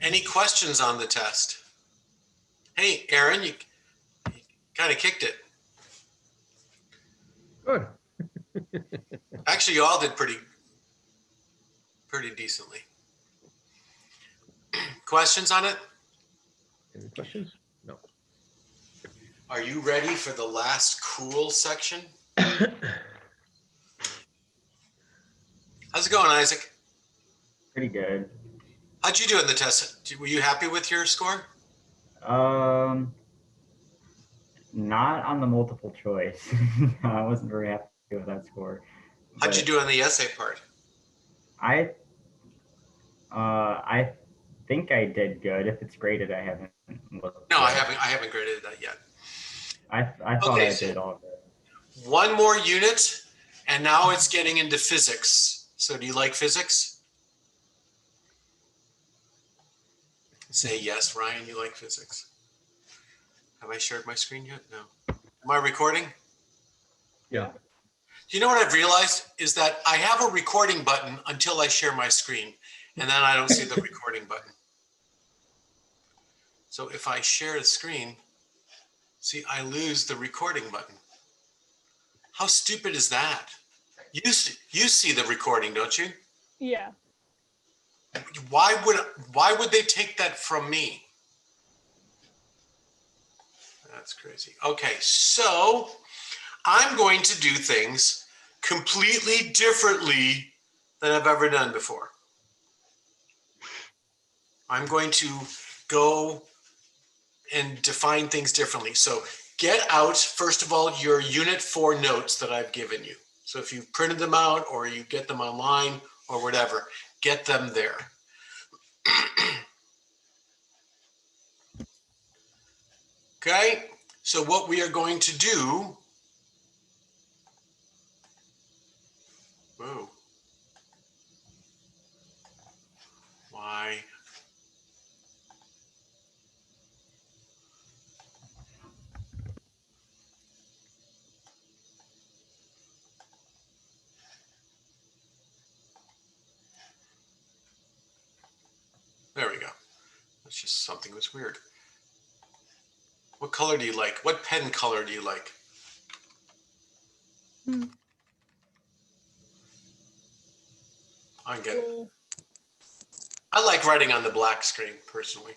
Any questions on the test? Hey, Aaron, you kind of kicked it. Good. Actually, you all did pretty decently. Questions on it? Any questions? No. Are you ready for the last cool section? How's it going, Isaac? Pretty good. How'd you do in the test? Were you happy with your score? Not on the multiple choice. I wasn't very happy with that score. How'd you do on the essay part? I think I did good. If it's graded, I haven't looked. No, I haven't graded that yet. I thought I did all good. One more unit, and now it's getting into physics. So do you like physics? Say yes, Ryan, you like physics. Have I shared my screen yet? No. Am I recording? Yeah. You know what I've realized is that I have a recording button until I share my screen, and then I don't see the recording button. So if I share the screen, see, I lose the recording button. How stupid is that? You see the recording, don't you? Yeah. Why would they take that from me? That's crazy. Okay, so I'm going to do things completely differently than I've ever done before. I'm going to go and define things differently. So get out, first of all, your Unit 4 notes that I've given you. So if you've printed them out or you get them online or whatever, get them there. Okay, so what we are going to do, whoa, why? There we go. That's just something that's weird. What color do you like? What pen color do you like? I like writing on the black screen, personally.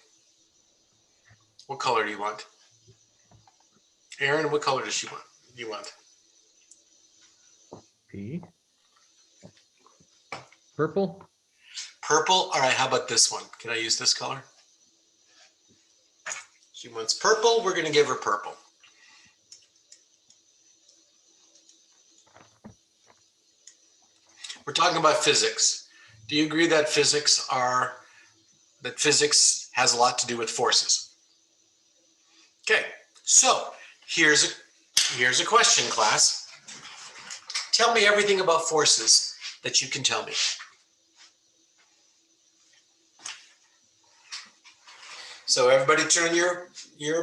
What color do you want? Aaron, what color does she want? You want? P. Purple. Purple? All right, how about this one? Can I use this color? She wants purple. We're going to give her purple. We're talking about physics. Do you agree that physics has a lot to do with forces? Okay, so here's a question, class. Tell me everything about forces that you can tell me. So everybody turn your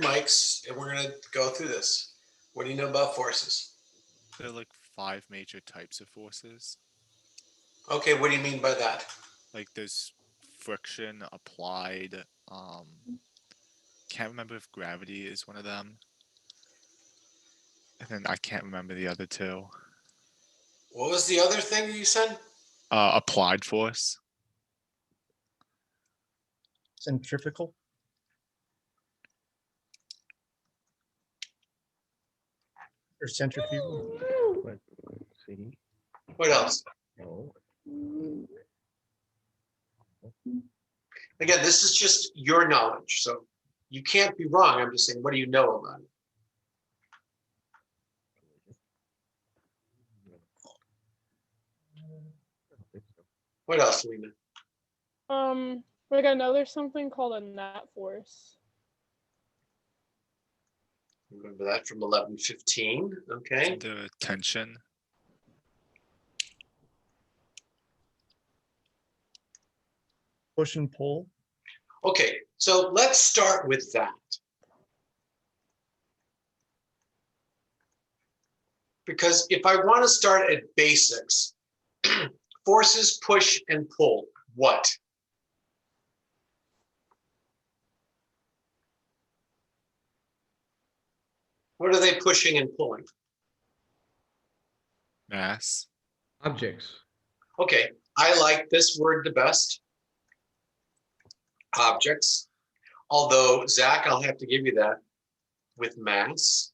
mics and we're going to go through this. What do you know about forces? There are like 5 major types of forces. Okay, what do you mean by that? Like there's friction, applied, can't remember if gravity is one of them. And then I can't remember the other 2. What was the other thing you said? Applied force. Centrifugal. Or centrifugal. Let's see. What else? No. Again, this is just your knowledge, so you can't be wrong. I'm just saying, what do you know about it? What else, Lena? Like I know there's something called a net force. Remember that from 11:15, okay? The tension. Push and pull. Okay, so let's start with that. Because if I want to start at basics, forces push and pull, what? What are they pushing and pulling? Mass. Objects. Okay, I like this word the best. Objects. Although, Zach, I'll have to give you that with mass.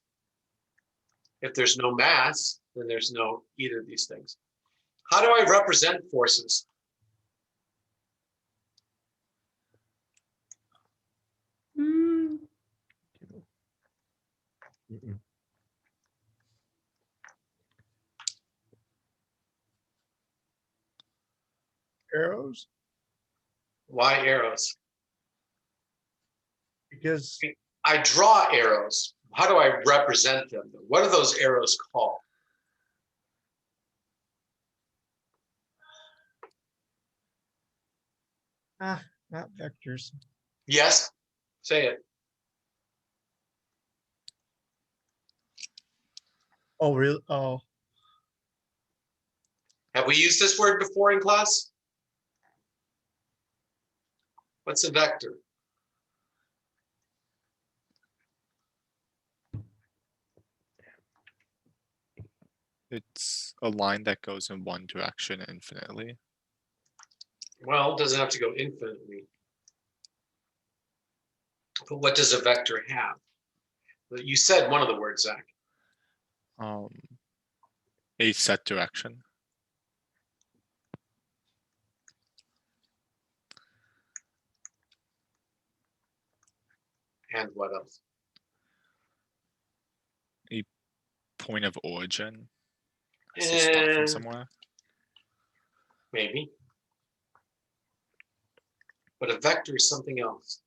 If there's no mass, then there's no either of these things. How do I represent forces? Mm-mm. Arrows, Why arrows? because I draw arrows. How do I represent them? What are those arrows called? not vectors. Yes, say it. Oh, really? Oh, Have we used this word before in class? What's a vector? It's a line that goes in one direction infinitely. Well, it doesn't have to go infinitely. But what does a vector have? You said one of the words, Zach. A set direction. And what else? Point of origin. Has to start from Eh, somewhere. maybe. But a vector is something else.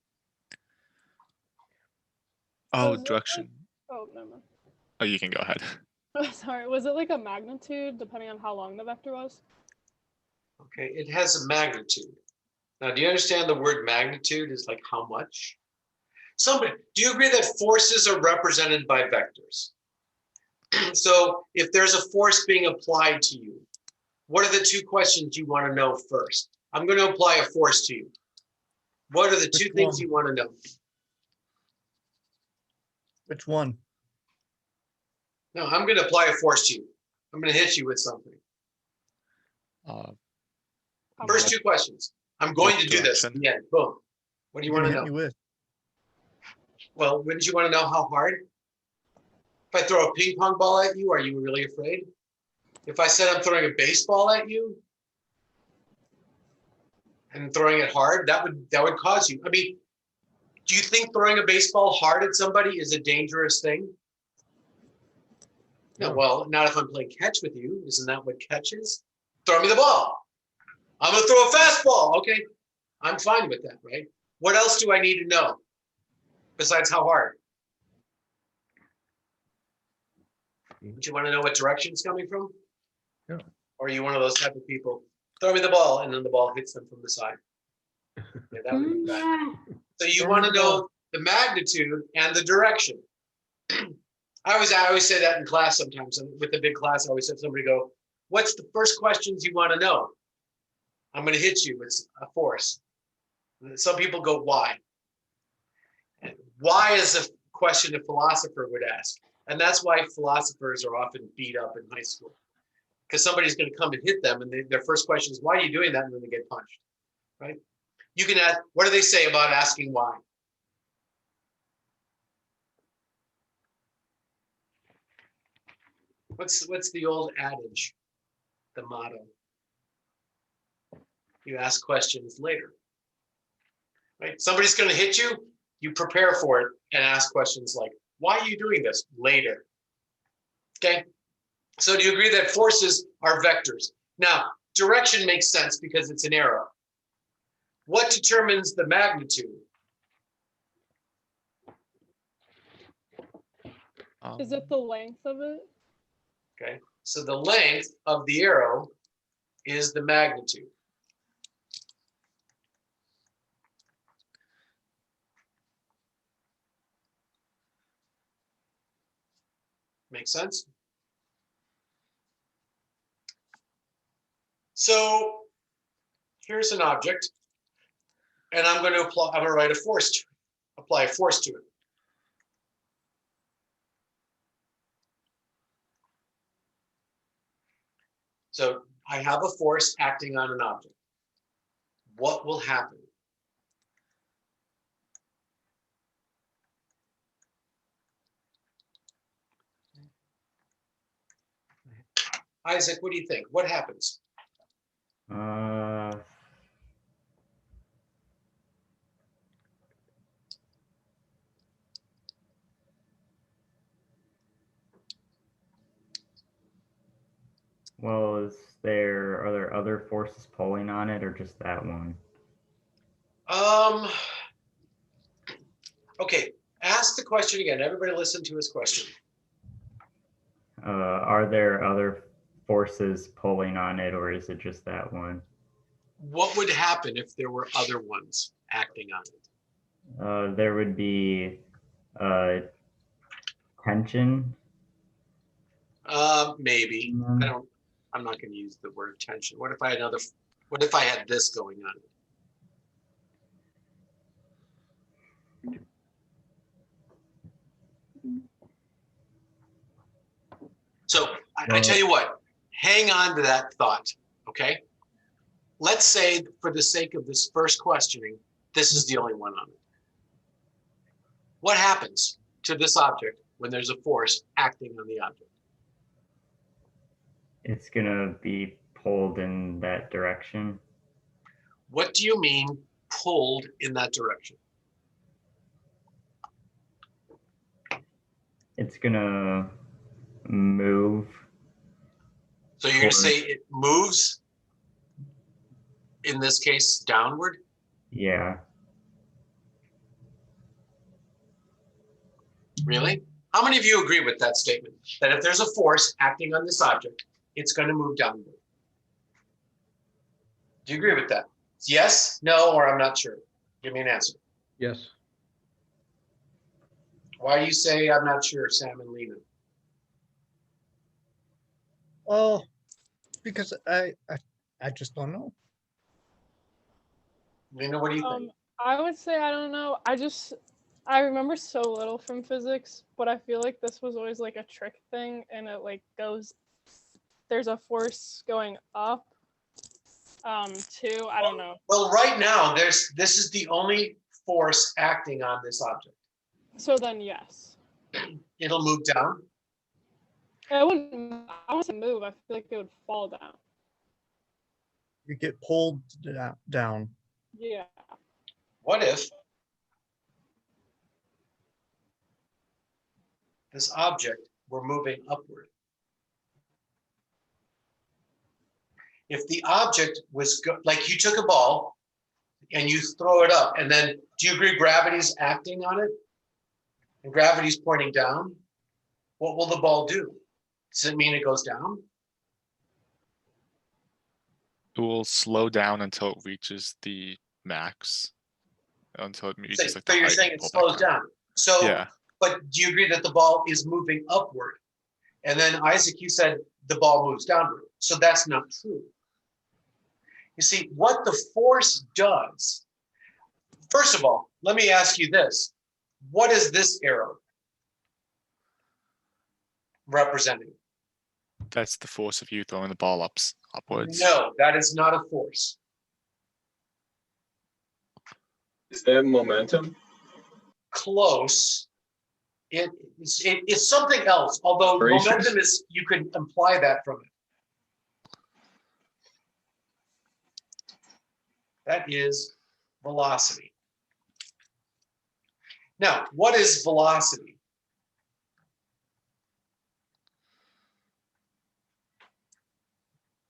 Oh, Was it direction. Oh, never mind. Oh, you can go ahead. Sorry, was it like a magnitude depending on how long the vector was? Okay, it has a magnitude. Now, do you understand the word magnitude is like how much? Somebody, do you agree that forces are represented by vectors? So if there's a force being applied to you, what are the two questions you want to know first? I'm going to apply a force to you. What are the two Which things one? you want to know? which one? No, I'm going to apply a force to you. I'm going to hit you with something. Uh, How First much? two questions. I'm going What to do this. direction? Yeah, boom. What do you You're want gonna to hit know? me with? Well, wouldn't you want to know how hard? If I throw a ping pong ball at you, are you really afraid? If I said I'm throwing a baseball at you and throwing it hard, that would cause you. I mean, do you think throwing a baseball hard at somebody is a dangerous thing? No, No. well, not if I'm playing catch with you. Isn't that what catch is? Throw me the ball. I'm gonna throw a fastball. Okay, I'm fine with that, right? What else do I need to know besides how hard? Would you want to know what direction it's coming from? No. Or are you one of those type of people? Throw me the ball, and then the ball hits them from the side. Yeah, that would be bad. So you Throw want me to the ball. know the magnitude and the direction. I always say that in class sometimes. And with the big class, I always have somebody go, "What's the first questions you want to know?" I'm going to hit you. It's a force. Some people go, "Why?" And why is a question a philosopher would ask. And that's why philosophers are often beat up in high school. Because somebody's going to come and hit them, and their first question is, "Why are you doing that?" And then they get punched, right? You can ask, what do they say about asking why? What's the old adage, the motto? You ask questions later, right? Somebody's going to hit you, you prepare for it and ask questions like, why are you doing this? Later. Okay. So do you agree that forces are vectors? Now, direction makes sense because it's an arrow. What determines the magnitude? Is it the length of it? Okay. So the length of the arrow is the magnitude. Make sense? So here's an object, and I'm going to write a force to it, apply a force to it. So I have a force acting on an object. What will happen? Isaac, what do you think? What happens? Well, are there other forces pulling on it or just that one? Okay, ask the question again. Everybody listen to his question. Are there other forces pulling on it or is it just that one? What would happen if there were other ones acting on it? There would be tension. Maybe. I'm not going to use the word tension. What if I had this going on? So I tell you what, hang on to that thought, okay? Let's say for the sake of this first questioning, this is the only one on it. What happens to this object when there's a force acting on the object? It's gonna be pulled in that direction. What do you mean pulled in that direction? It's gonna move. So you're going to Forward. say it moves, in this case, downward? Yeah. Really? How many of you agree with that statement? That if there's a force acting on this object, it's going to move downward? Do you agree with that? Yes, no, or I'm not sure. Give me an answer. Yes. Why do you say I'm not sure, Sam and Lena? Well, because I just don't know. Lena, what do you think? I would say I don't know. I remember so little from physics, but I feel like this was always like a trick thing, and it like goes. There's a force going up. Too. I don't know. Well, right now, this is the only force acting on this object. So then, yes. It'll move down. I wouldn't move. I feel like it would fall down. You get pulled down. Yeah. What if this object were moving upward? If the object was like you took a ball and you throw it up, and then do you agree gravity's acting on it? And gravity's pointing down? What will the ball do? Does it mean it goes down? It will slow down until it reaches the max. Until it reaches like the So you're height saying and it pull back slows down. So, Yeah. but do you agree that the ball is moving upward? And then Isaac, you said the ball moves downward. So that's not true. You see, what the force does, first of all, let me ask you this. What is this arrow representing? That's the force of you throwing the ball upwards. No, that is not a force. Is that momentum? Close. It's something else, although Vibrations? momentum is, you could imply that from it. That is velocity. Now, what is velocity?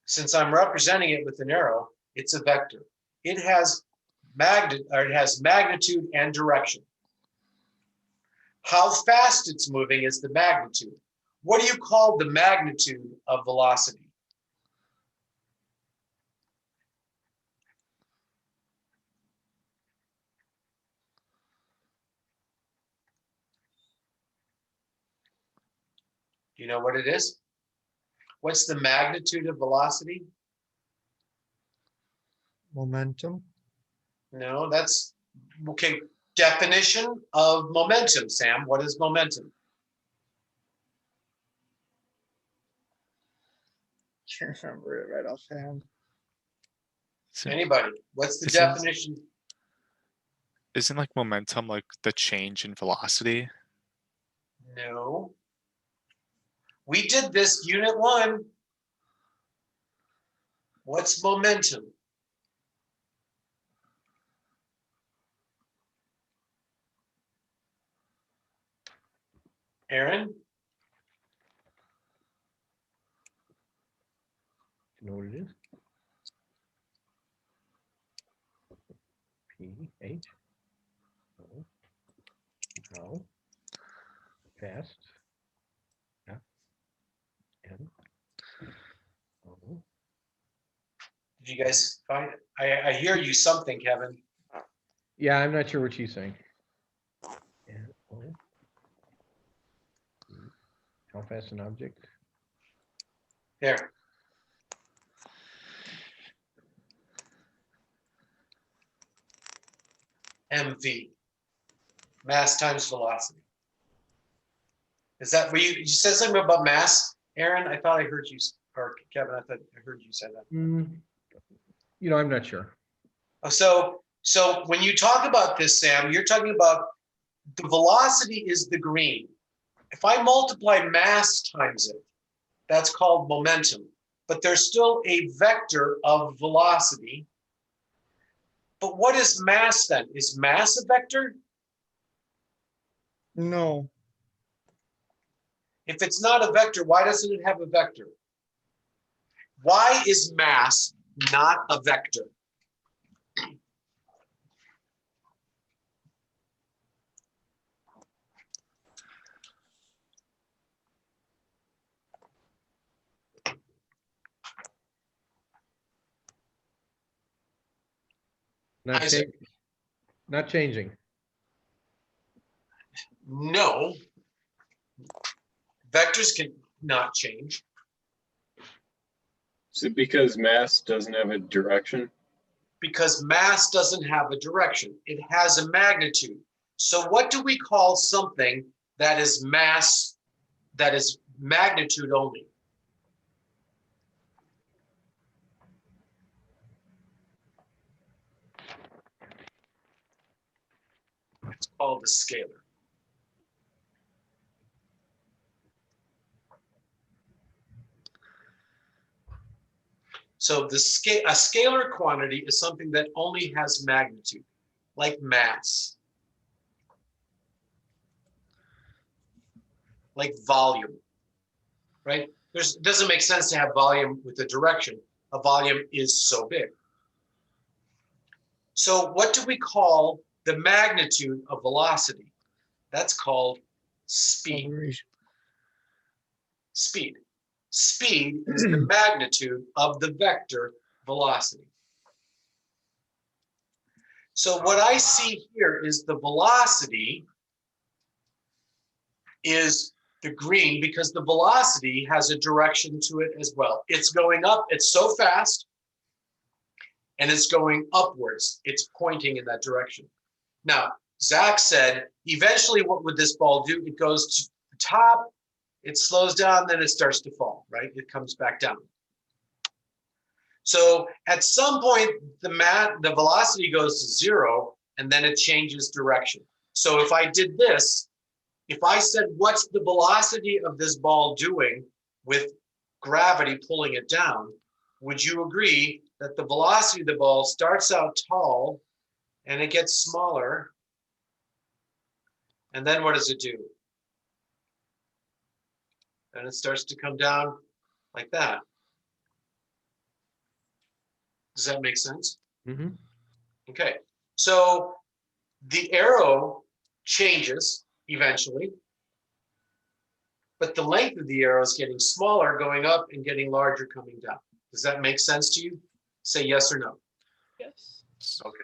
Since I'm representing it with an arrow, it's a vector. It has magnitude and direction. How fast it's moving is the magnitude. What do you call the magnitude of velocity? Do you know what it is? What's the magnitude of velocity? Momentum. No, that's okay. Definition of momentum, Sam. What is momentum? can't remember it right offhand. Anybody? What's the It seems- definition? Isn't like momentum like the change in velocity? No. We did this unit 1. What's momentum? Aaron? You know what it is? P H. No. No. Fast. F. N. O. Did you guys find it? I hear you something, Kevin. Yeah, I'm not sure what she's saying. N. O. P. How fast an object? There. MV. Mass times velocity. Is that where you said something about mass, Aaron? I thought I heard you, or Kevin, I thought I heard you say that. You know, I'm not sure. Oh, so when you talk about this, Sam, you're talking about the velocity is the green. If I multiply mass times it, that's called momentum. But there's still a vector of velocity. But what is mass then? Is mass a vector? No, If it's not a vector, why doesn't it have a vector? Why is mass not a vector? Not Isaac. changing. Not changing. No. Vectors can not change. Is it because mass doesn't have a direction? Because mass doesn't have a direction. It has a magnitude. So what do we call something that is mass, that is magnitude only? It's called a scalar. So a scalar quantity is something that only has magnitude, like mass, like volume, right? It doesn't make sense to have volume with a direction. A volume is so big. So what do we call the magnitude of velocity? That's called speed. acceleration. Speed. Speed is the magnitude of the vector velocity. So what I see here is the velocity is the green because the velocity has a direction to it as well. It's going up, it's so fast, and it's going upwards. It's pointing in that direction. Now, Zach said, eventually what would this ball do? It goes to the top, it slows down, then it starts to fall, right? It comes back down. So at some point, the velocity goes to 0, and then it changes direction. So if I did this, if I said, what's the velocity of this ball doing with gravity pulling it down, would you agree that the velocity of the ball starts out tall and it gets smaller? And then what does it do? And it starts to come down like that. Does that make sense? Mm-hmm. Okay, so the arrow changes eventually, but the length of the arrow is getting smaller going up and getting larger coming down. Does that make sense to you? Say yes or no. Yes. Okay.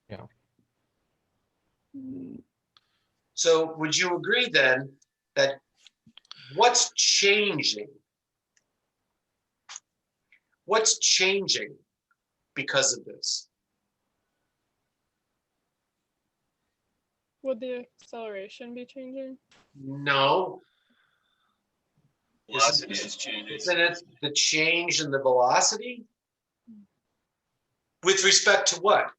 Yeah. So would you agree then that what's changing? What's changing because of this? Would the acceleration be changing? No. Velocity is changing. Isn't it the change in the velocity? With respect to what?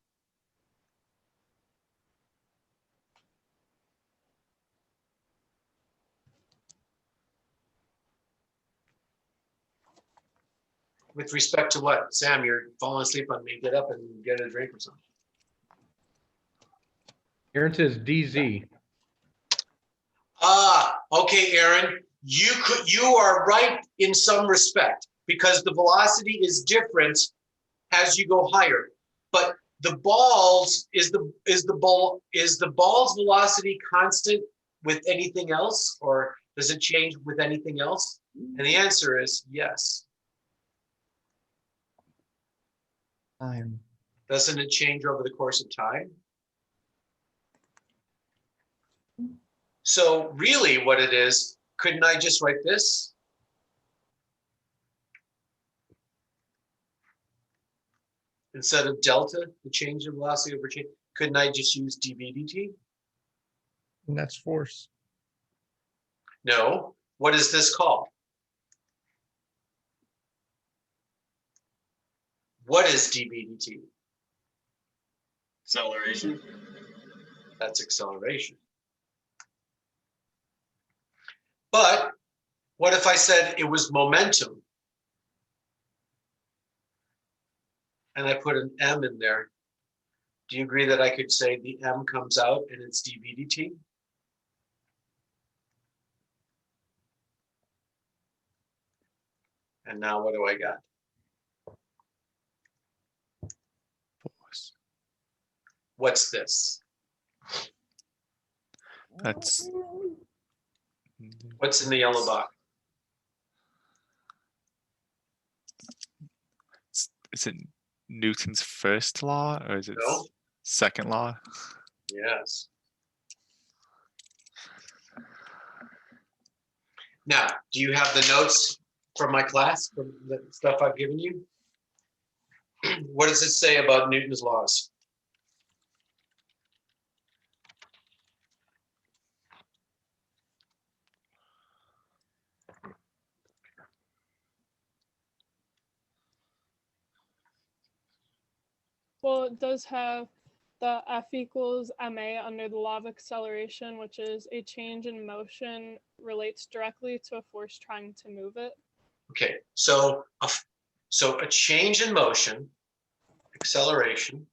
With respect to what? Sam, you're falling asleep on me. Get up and get a drink or something. Aaron says DZ. Ah, okay, Aaron. You are right in some respect because the velocity is different as you go higher. But the ball's velocity constant with anything else, or does it change with anything else? And the answer is yes. Time. Doesn't it change over the course of time? So really what it is, couldn't I just write this? Instead of delta, the change in velocity over change, couldn't I just use dv dt? And that's force. No. What is this called? What is dv dt? Acceleration. That's acceleration. But what if I said it was momentum? And I put an m in there. Do you agree that I could say the m comes out and it's dv dt? And now what do I got? Force. What's this? That's What's in the yellow box? Is it Newton's first law or is it No? second law? Yes. Now, do you have the notes from my class, from the stuff I've given you? What does it say about Newton's laws? Well, it does have the F equals ma under the law of acceleration, which is a change in motion relates directly to a force trying to move it. Okay, so a change in motion, acceleration,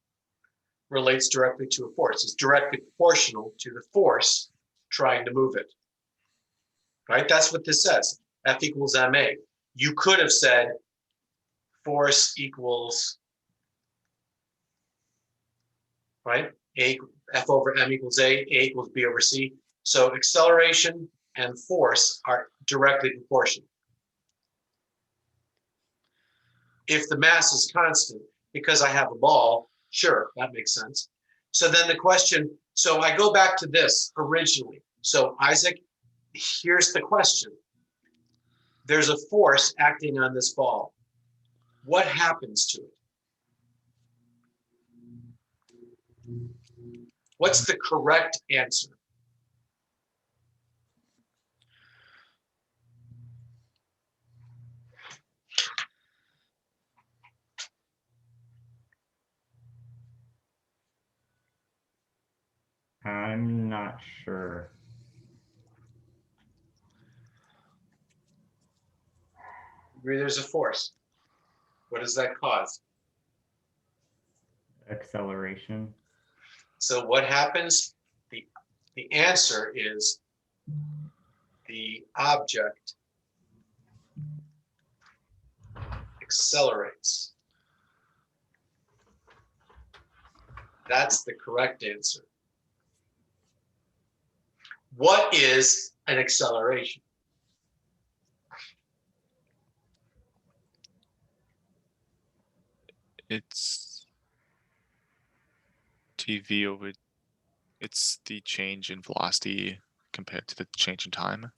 relates directly to a force. It's directly proportional to the force trying to move it. Right? That's what this says. F equals ma. You could have said force equals, right? F over m equals a equals b over c. So acceleration and force are directly proportional. If the mass is constant, because I have a ball, sure, that makes sense. So then the question, so I go back to this originally. So Isaac, here's the question. There's a force acting on this ball. What happens to it? What's the correct answer? I'm not sure. Agree there's a force. What does that cause? Acceleration. So what happens? The answer is the object accelerates. That's the correct answer. What is an acceleration? It's TV over. It's the change in velocity compared to the change in time.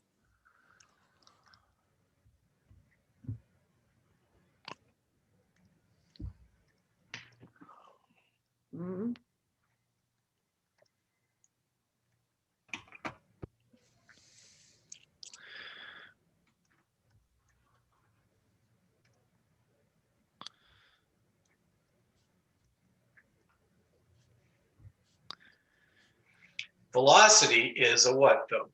Velocity is a what, though?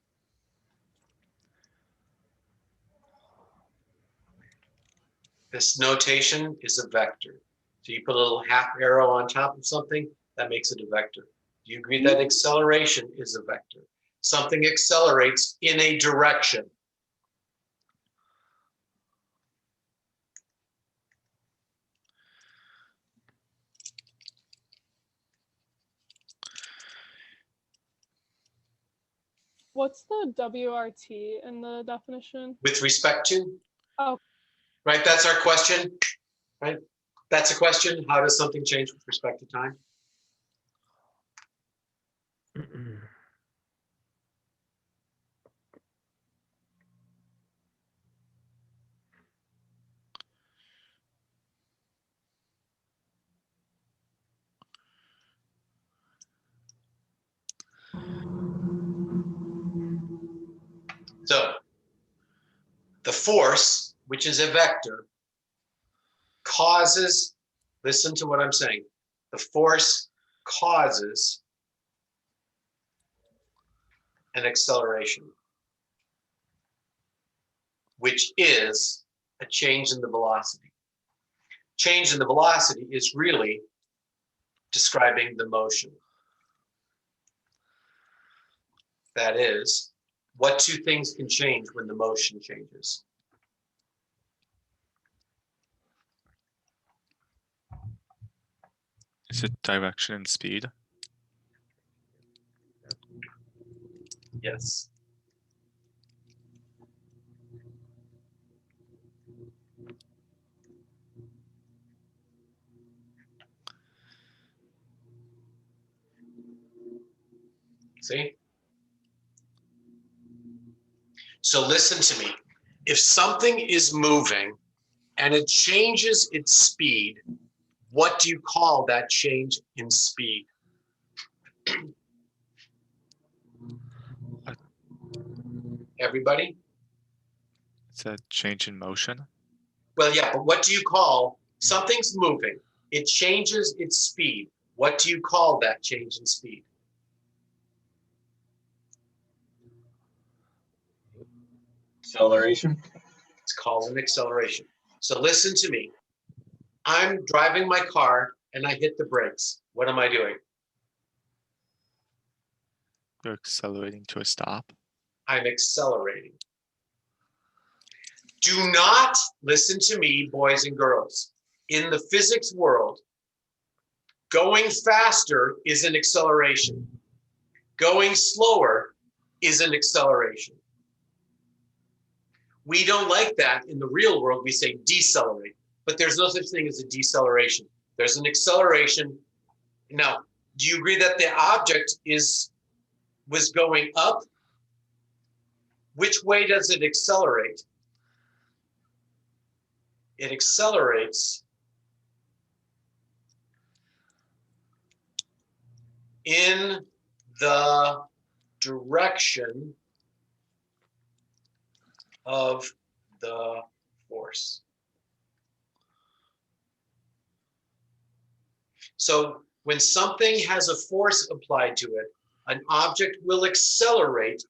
This notation is a vector. So you put a little half arrow on top of something, that makes it a vector. Do you agree that acceleration is a vector? Something accelerates in a direction. What's the WRT in the definition? With respect to? Oh. Right, that's our question, right? That's a question. How does something change with respect to time? So the force, which is a vector, causes, listen to what I'm saying, the force causes an acceleration, which is a change in the velocity. Change in the velocity is really describing the motion. That is, what two things can change when the motion changes? Is it direction and speed? Yes. See? So listen to me. If something is moving and it changes its speed, what do you call that change in speed? Everybody? It's a change in motion. Well, yeah, but what do you call something's moving? It changes its speed. What do you call that change in speed? Acceleration. It's called an acceleration. So listen to me. I'm driving my car and I hit the brakes. What am I doing? You're accelerating to a stop. I'm accelerating. Do not listen to me, boys and girls. In the physics world, going faster is an acceleration. Going slower is an acceleration. We don't like that in the real world. We say decelerate, but there's no such thing as a deceleration. There's an acceleration. Now, do you agree that the object was going up? Which way does it accelerate? It accelerates in the direction of the force. So when something has a force applied to it, an object will accelerate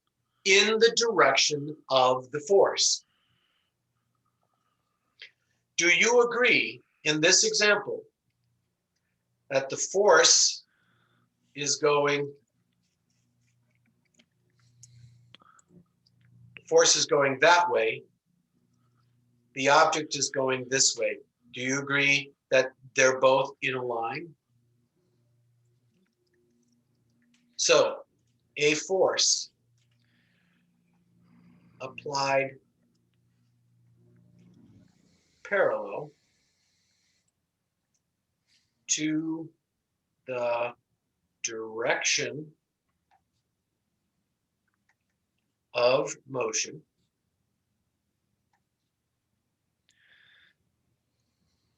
in the direction of the force. Do you agree in this example that the force is going that way, the object is going this way? Do you agree that they're both in a line? So a force applied parallel to the direction of motion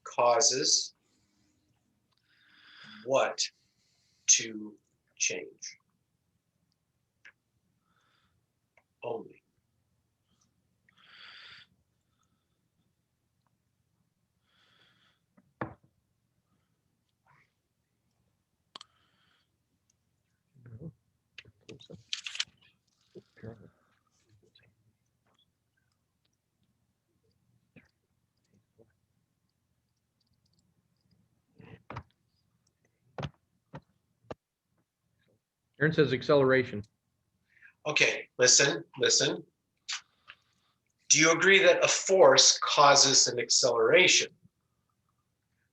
causes what to change? Only. Aaron says acceleration. Okay, listen. Do you agree that a force causes an acceleration?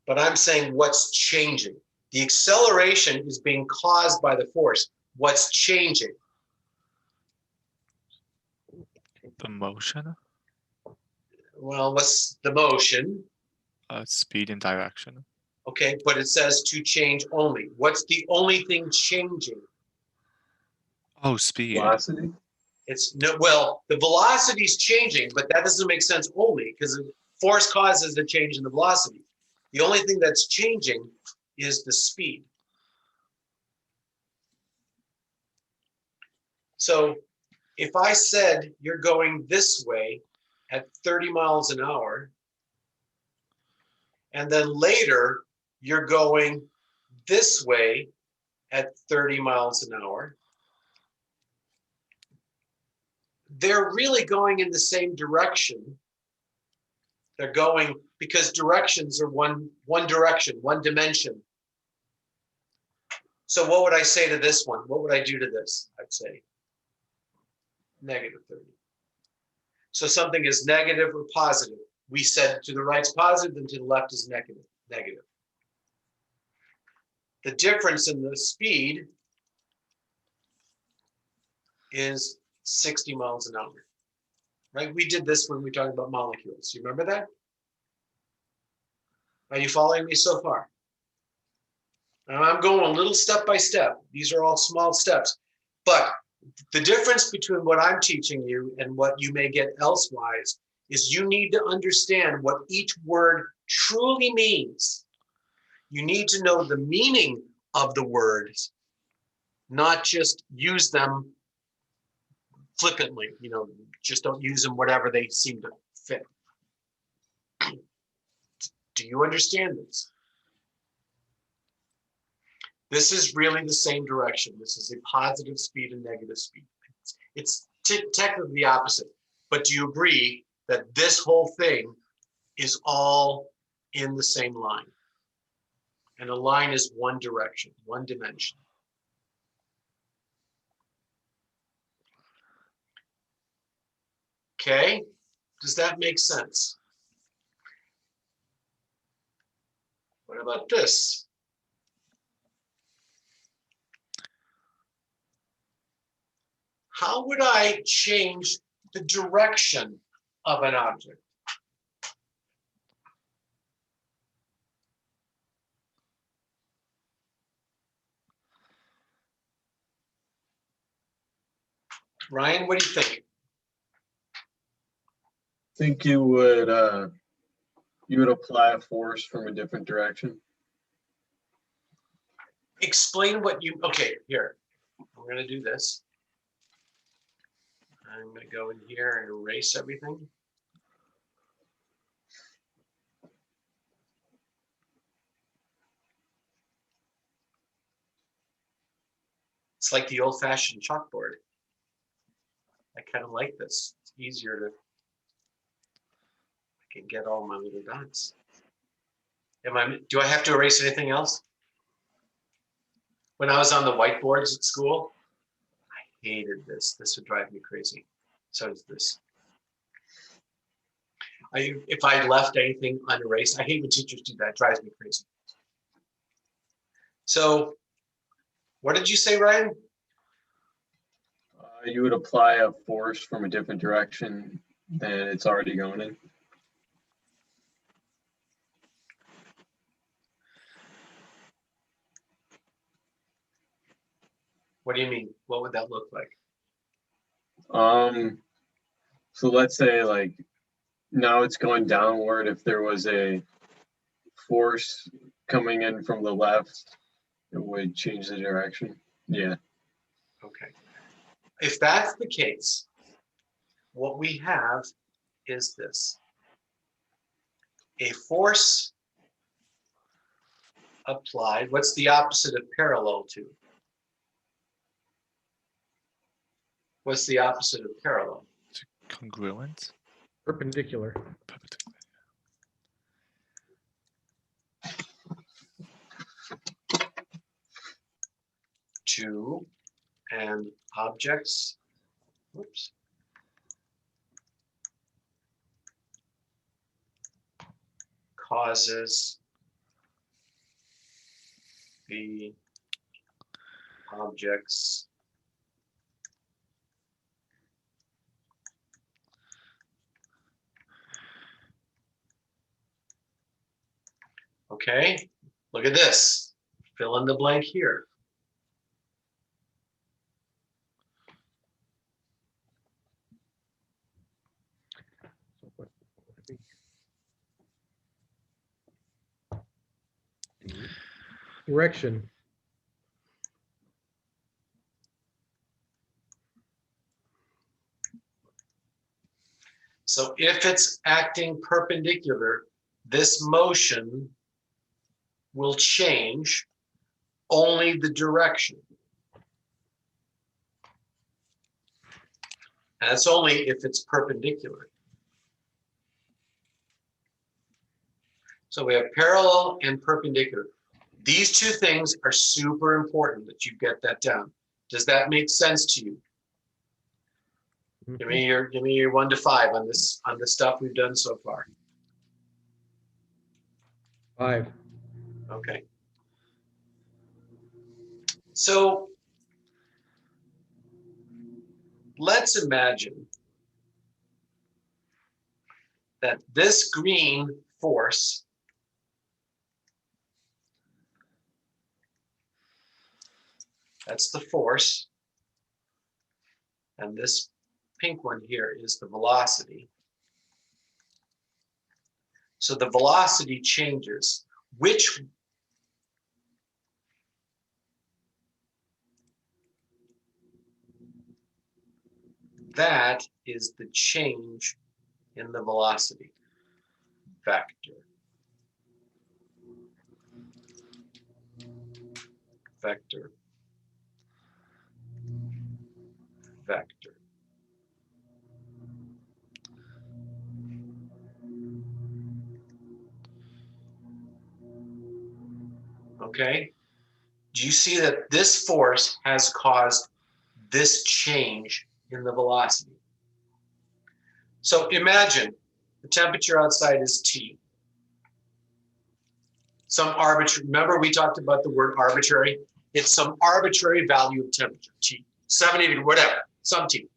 But I'm saying what's changing. The acceleration is being caused by the force. What's changing? The motion, Well, what's the motion? speed and direction. Okay, but it says to change only. What's the only thing changing? Oh, speed. Velocity? It's no, well, the velocity is changing, but that doesn't make sense only because force causes the change in the velocity. The only thing that's changing is the speed. So if I said you're going this way at 30 miles an hour, and then later you're going this way at 30 miles an hour, they're really going in the same direction. They're going because directions are one direction, one dimension. So what would I say to this one? What would I do to this? I'd say negative 30. So something is negative or positive. We said to the right's positive and to the left is negative. The difference in the speed is 60 miles an hour, right? We did this when we talked about molecules. You remember that? Are you following me so far? I'm going a little step by step. These are all small steps. But the difference between what I'm teaching you and what you may get elsewise is you need to understand what each word truly means. You need to know the meaning of the words, not just use them flippantly, just don't use them whatever they seem to fit. Do you understand this? This is really the same direction. This is a positive speed and negative speed. It's technically the opposite. But do you agree that this whole thing is all in the same line? And a line is one direction, one dimension. Okay, does that make sense? What about this? How would I change the direction of an object? Ryan, what do you think? Think you would apply a force from a different direction? Explain what you, okay, here. I'm gonna do this. I'm gonna go in here and erase everything. It's like the old-fashioned chalkboard. I kind of like this. It's easier to, I can get all my little dots. Do I have to erase anything else? When I was on the whiteboards at school, I hated this. This would drive me crazy. So does this. If I left anything unerased, I hate when teachers do that. It drives me crazy. So what did you say, Ryan? You would apply a force from a different direction than it's already going in. What do you mean? What would that look like? So let's say like now it's going downward. If there was a force coming in from the left, it would change the direction. Yeah. Okay. If that's the case, what we have is this. A force applied. What's the opposite of parallel to? What's the opposite of parallel? Congruent. Perpendicular. Perpendicular. To and objects. Whoops. Causes the objects okay, look at this. Fill in the blank here. So what would it be? Direction. So if it's acting perpendicular, this motion will change only the direction. And that's only if it's perpendicular. So we have parallel and perpendicular. These two things are super important that you get that down. Does that make sense to you? Give me your 1 to 5 on this, on the stuff we've done so far. 5. Okay. So let's imagine that this green force that's the force, and this pink one here is the velocity. So the velocity changes. Which that is the change in the velocity vector. Vector. Vector. Okay? Do you see that this force has caused this change in the velocity? So imagine the temperature outside is T. Some arbitrary, remember we talked about the word arbitrary? It's some arbitrary value of temperature, T, 70 degrees, whatever, some T.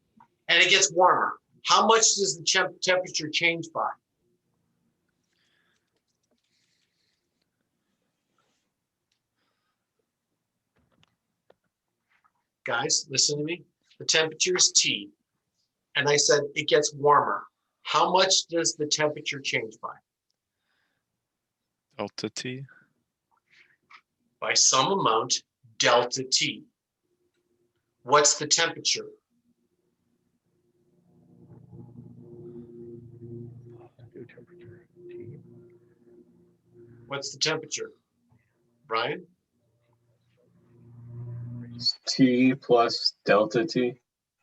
And it gets warmer. How much does the temperature change by? Guys, listen to me. The temperature is T. And I said it gets warmer. How much does the temperature change by? Delta T. By some amount, delta T. What's the temperature? Temperature. T. What's the temperature? Brian? T plus delta T.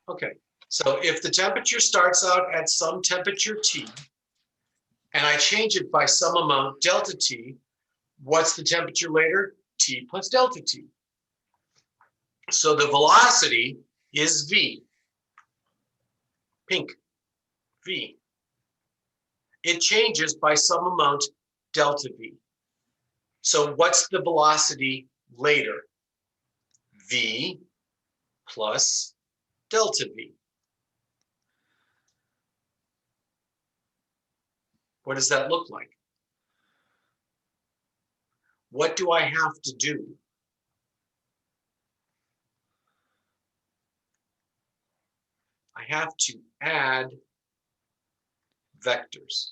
Okay. So if the temperature starts out at some temperature T, and I change it by some amount, delta T, what's the temperature later? T plus delta T. So the velocity is V. Pink, V. It changes by some amount, delta V. So what's the velocity later? V plus delta V. What does that look like? What do I have to do? I have to add vectors.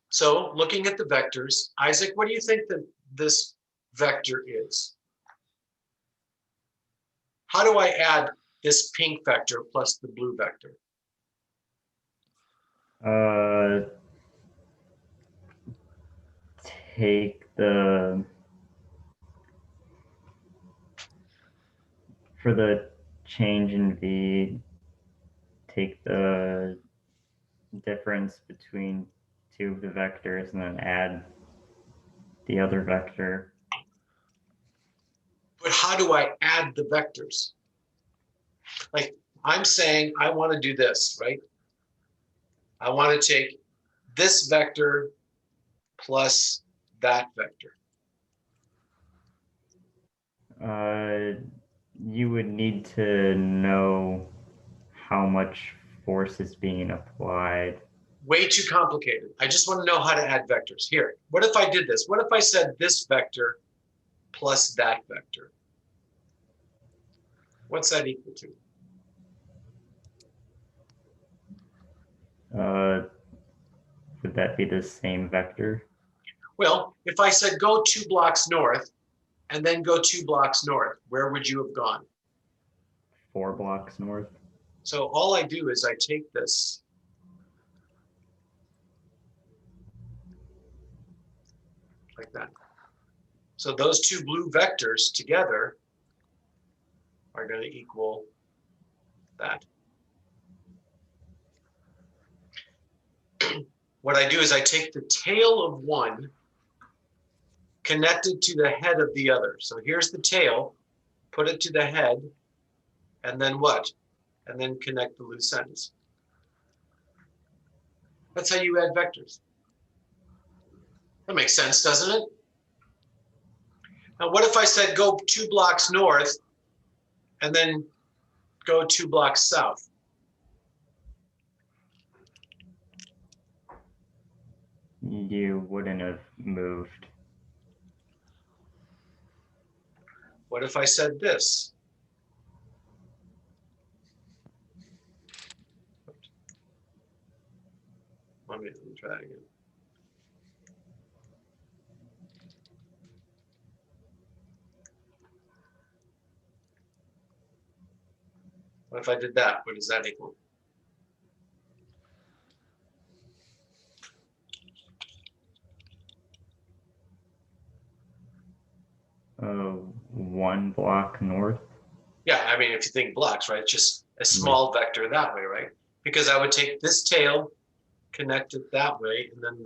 So looking at the vectors, Isaac, what do you think that this vector is? How do I add this pink vector plus the blue vector? Take the for the change in V, take the difference between two of the vectors and then add the other vector. But how do I add the vectors? Like, I'm saying I want to do this, right? I want to take this vector plus that vector. You would need to know how much force is being applied. Way too complicated. I just want to know how to add vectors. Here, what if I did this? What if I said this vector plus that vector? What's that equal to? Would that be the same vector? Well, if I said go 2 blocks north and then go 2 blocks north, where would you have gone? 4 blocks north. So all I do is I take this like that. So those 2 blue vectors together are going to equal that. What I do is I take the tail of one connected to the head of the other. So here's the tail, put it to the head, and then what? And then connect the loose ends. That's how you add vectors. That makes sense, doesn't it? Now, what if I said go 2 blocks north and then go 2 blocks south? You wouldn't have moved. What if I said this? Let me try that again. What if I did that? What does that equal? Uh, 1 block north. Yeah, I mean, if you think blocks, right? It's just a small vector that way, right? Because I would take this tail, connect it that way, and then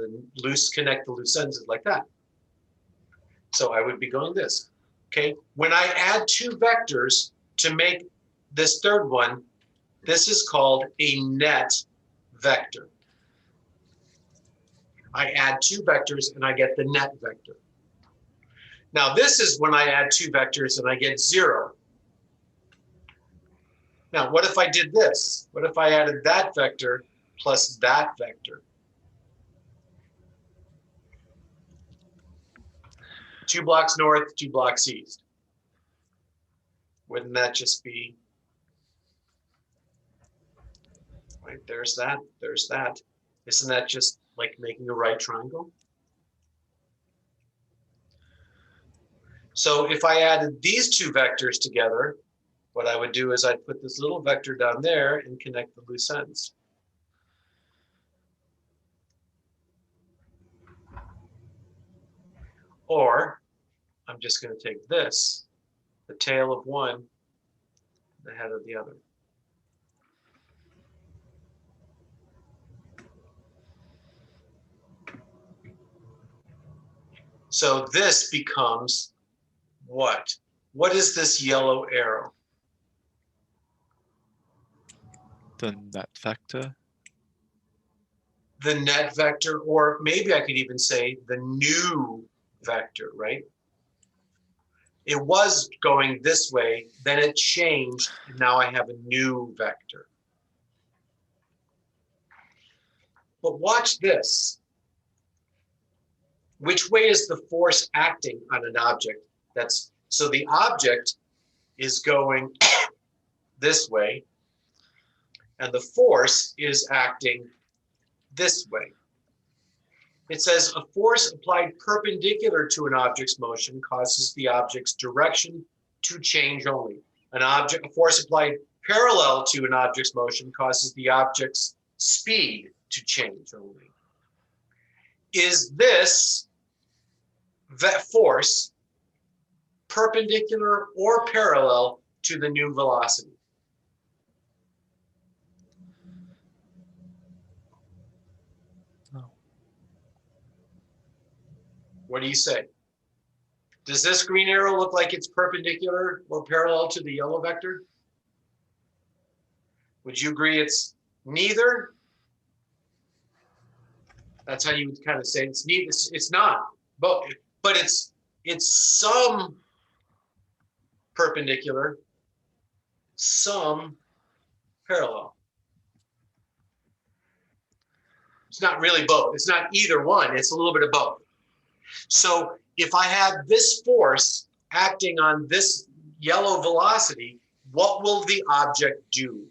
connect the loose ends like that. So I would be going this, okay? When I add 2 vectors to make this third one, this is called a net vector. I add 2 vectors and I get the net vector. Now this is when I add 2 vectors and I get 0. Now, what if I did this? What if I added that vector plus that vector? 2 blocks north, 2 blocks east. Wouldn't that just be, right, there's that, there's that. Isn't that just like making a right triangle? So if I added these 2 vectors together, what I would do is I'd put this little vector down there and connect the loose ends. Or I'm just going to take this, the tail of one, the head of the other. So this becomes what? What is this yellow arrow? The net vector. The net vector, or maybe I could even say the new vector, right? It was going this way, then it changed, and now I have a new vector. But watch this. Which way is the force acting on an object? So the object is going this way, and the force is acting this way. It says a force applied perpendicular to an object's motion causes the object's direction to change only. A force applied parallel to an object's motion causes the object's speed to change only. Is this that force perpendicular or parallel to the new velocity? Oh. What do you say? Does this green arrow look like it's perpendicular or parallel to the yellow vector? Would you agree it's neither? That's how you would kind of say it's neither. It's not, but it's some perpendicular, some parallel. It's not really both. It's not either one. It's a little bit of both. So if I had this force acting on this yellow velocity, what will the object do?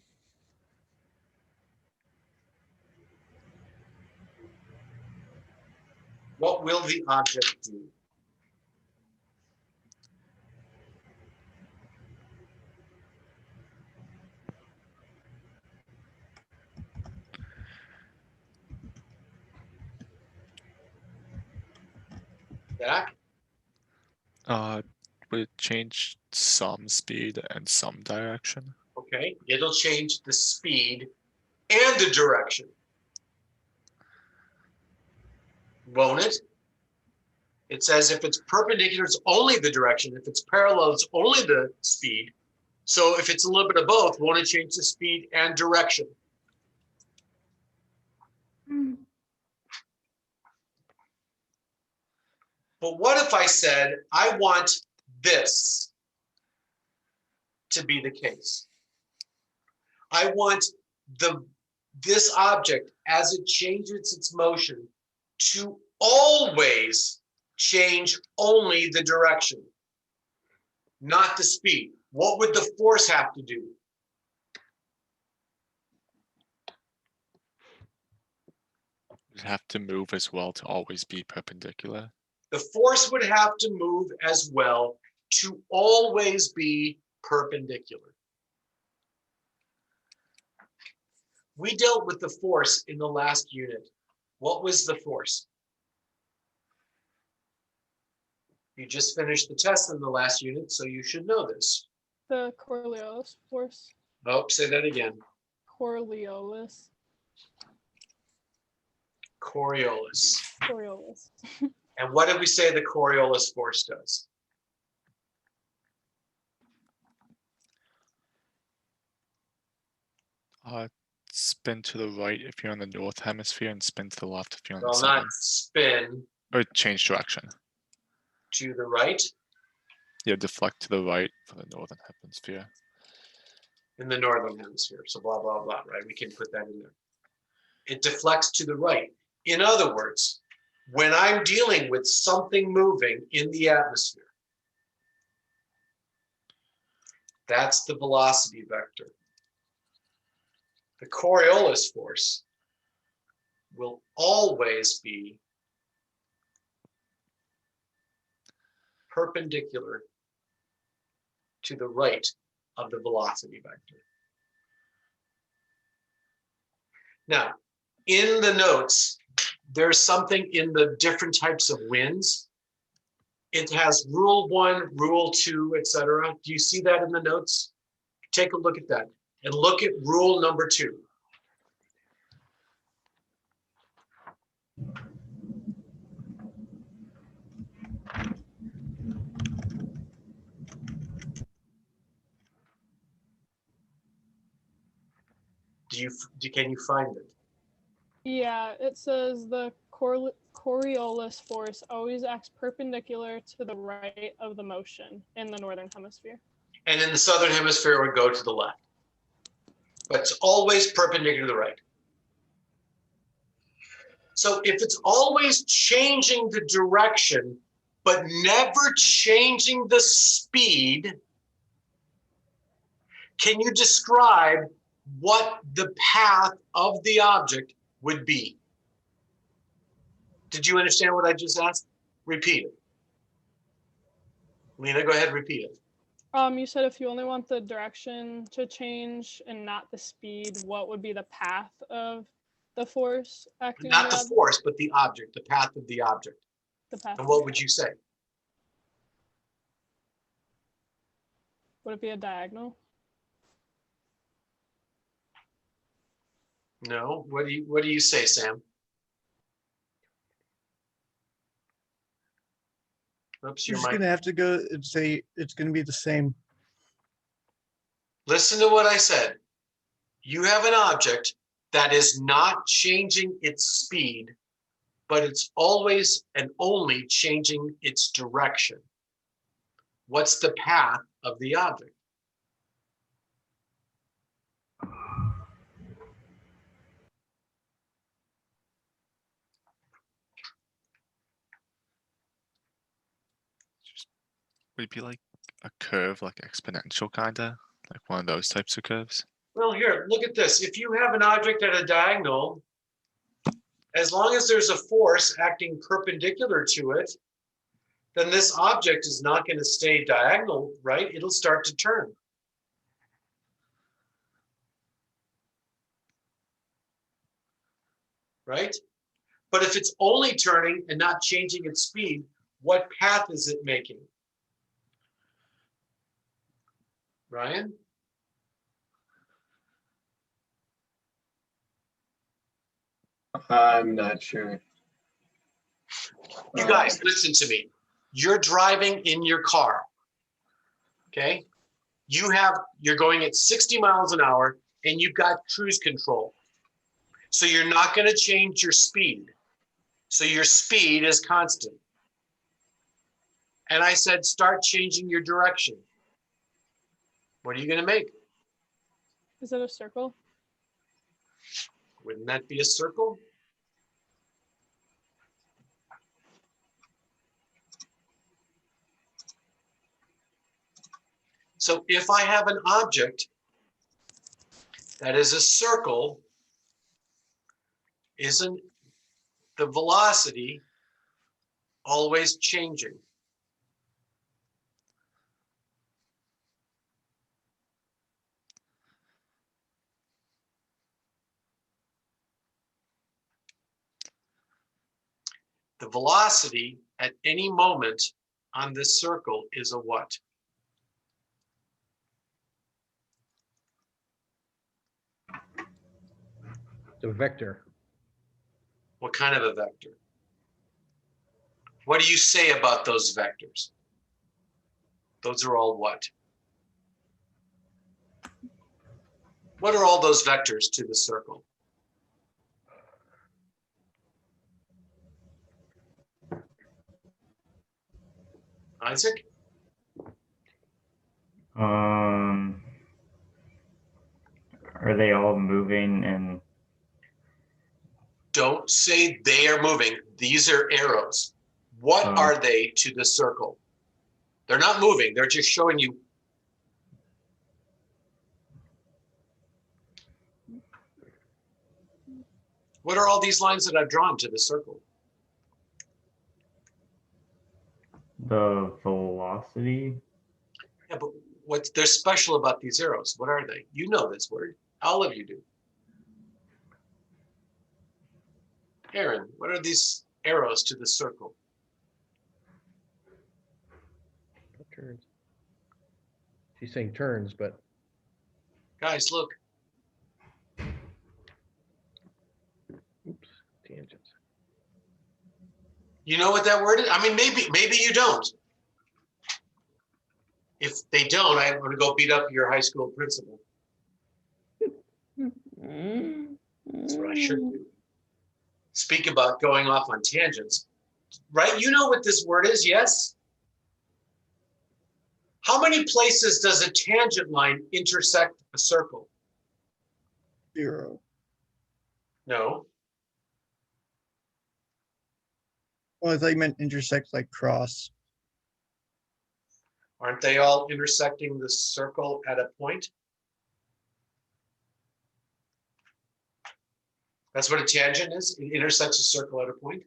What will the object do? Zach? Would it change some speed and some direction? Okay, it'll change the speed and the direction. Won't it? It says if it's perpendicular, it's only the direction. If it's parallel, it's only the speed. So if it's a little bit of both, won't it change the speed and direction? But what if I said, I want this to be the case? I want this object, as it changes its motion, to always change only the direction, not the speed. What would the force have to do? Would it have to move as well to always be perpendicular? The force would have to move as well to always be perpendicular. We dealt with the force in the last unit. What was the force? You just finished the test in the last unit, so you should know this. The Coriolis force. Oh, say that again. Coriolis. Coriolis. Coriolis. And what did we say the Coriolis force does? Spin to the right if you're in the north hemisphere and spin to the left if you're in the Well, southern. not spin Or change direction. to the right Yeah, deflect to the right for the northern hemisphere. in the northern hemisphere. So blah, blah, blah, right? We can put that in there. It deflects to the right. In other words, when I'm dealing with something moving in the atmosphere, that's the velocity vector. The Coriolis force will always be perpendicular to the right of the velocity vector. Now, in the notes, there's something in the different types of winds. It has rule 1, rule 2, etc. Do you see that in the notes? Take a look at that and look at rule number 2. Can you find it? Yeah, it says the Coriolis force always acts perpendicular to the right of the motion in the northern hemisphere. And in the southern hemisphere, it would go to the left. But it's always perpendicular to the right. So if it's always changing the direction, but never changing the speed, can you describe what the path of the object would be? Did you understand what I just asked? Repeat it. Lena, go ahead, repeat it. You said if you only want the direction to change and not the speed, what would be the path of the force acting on Not the the object? force, but the object, the path of the object. The path. And what would you say? Would it be a diagonal? No. What do you say, Sam? Oops, You're your just mic. gonna have to go and say it's gonna be the same. Listen to what I said. You have an object that is not changing its speed, but it's always and only changing its direction. What's the path of the object? Would it be like a curve, like exponential kind of, like one of those types of curves? Well, here, look at this. If you have an object at a diagonal, as long as there's a force acting perpendicular to it, then this object is not going to stay diagonal, right? It'll start to turn. Right? But if it's only turning and not changing its speed, what path is it making? Ryan? I'm not sure. You guys, listen to me. You're driving in your car. Okay? You're going at 60 miles an hour and you've got cruise control. So you're not going to change your speed. So your speed is constant. And I said, start changing your direction. What are you going to make? Is it a circle? Wouldn't that be a circle? So if I have an object that is a circle, isn't the velocity always changing? The velocity at any moment on this circle is a what? The vector. What kind of a vector? What do you say about those vectors? Those are all what? What are all those vectors to the circle? Isaac? Are they all moving and Don't say they are moving. These are arrows. What are they to the circle? They're not moving. They're just showing you. What are all these lines that I've drawn to the circle? the velocity? Yeah, but what's there's special about these arrows? What are they? You know this word. All of you do. Aaron, what are these arrows to the circle? Turns. She's saying turns, but Guys, look. oops, tangents. You know what that word is? I mean, maybe you don't. If they don't, I'm going to go beat up your high school principal. That's what I should do. Speak about going off on tangents, right? You know what this word is, yes? How many places does a tangent line intersect a circle? 0. No. Well, I thought you meant intersect like cross. Aren't they all intersecting the circle at a point? That's what a tangent is. It intersects a circle at a point.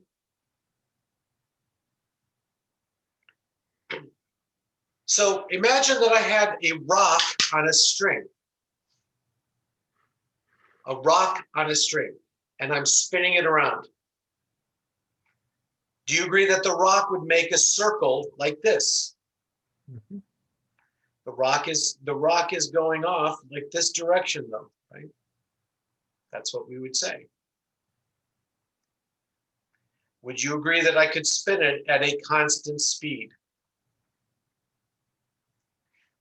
So imagine that I had a rock on a string. A rock on a string, and I'm spinning it around. Do you agree that the rock would make a circle like this? Mhm. The rock is going off like this direction though, right? That's what we would say. Would you agree that I could spin it at a constant speed?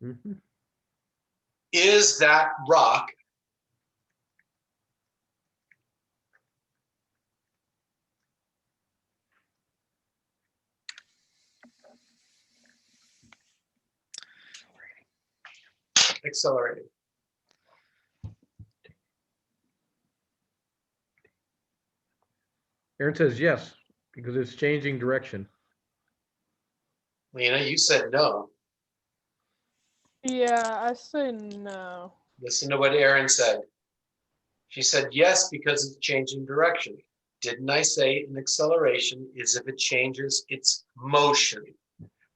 Mhm. Is that rock accelerating? Aaron says yes, because it's changing direction. Lena, you said no. Yeah, I say no. Listen to what Erin said. She said yes because it's changing direction. Didn't I say an acceleration is if it changes its motion?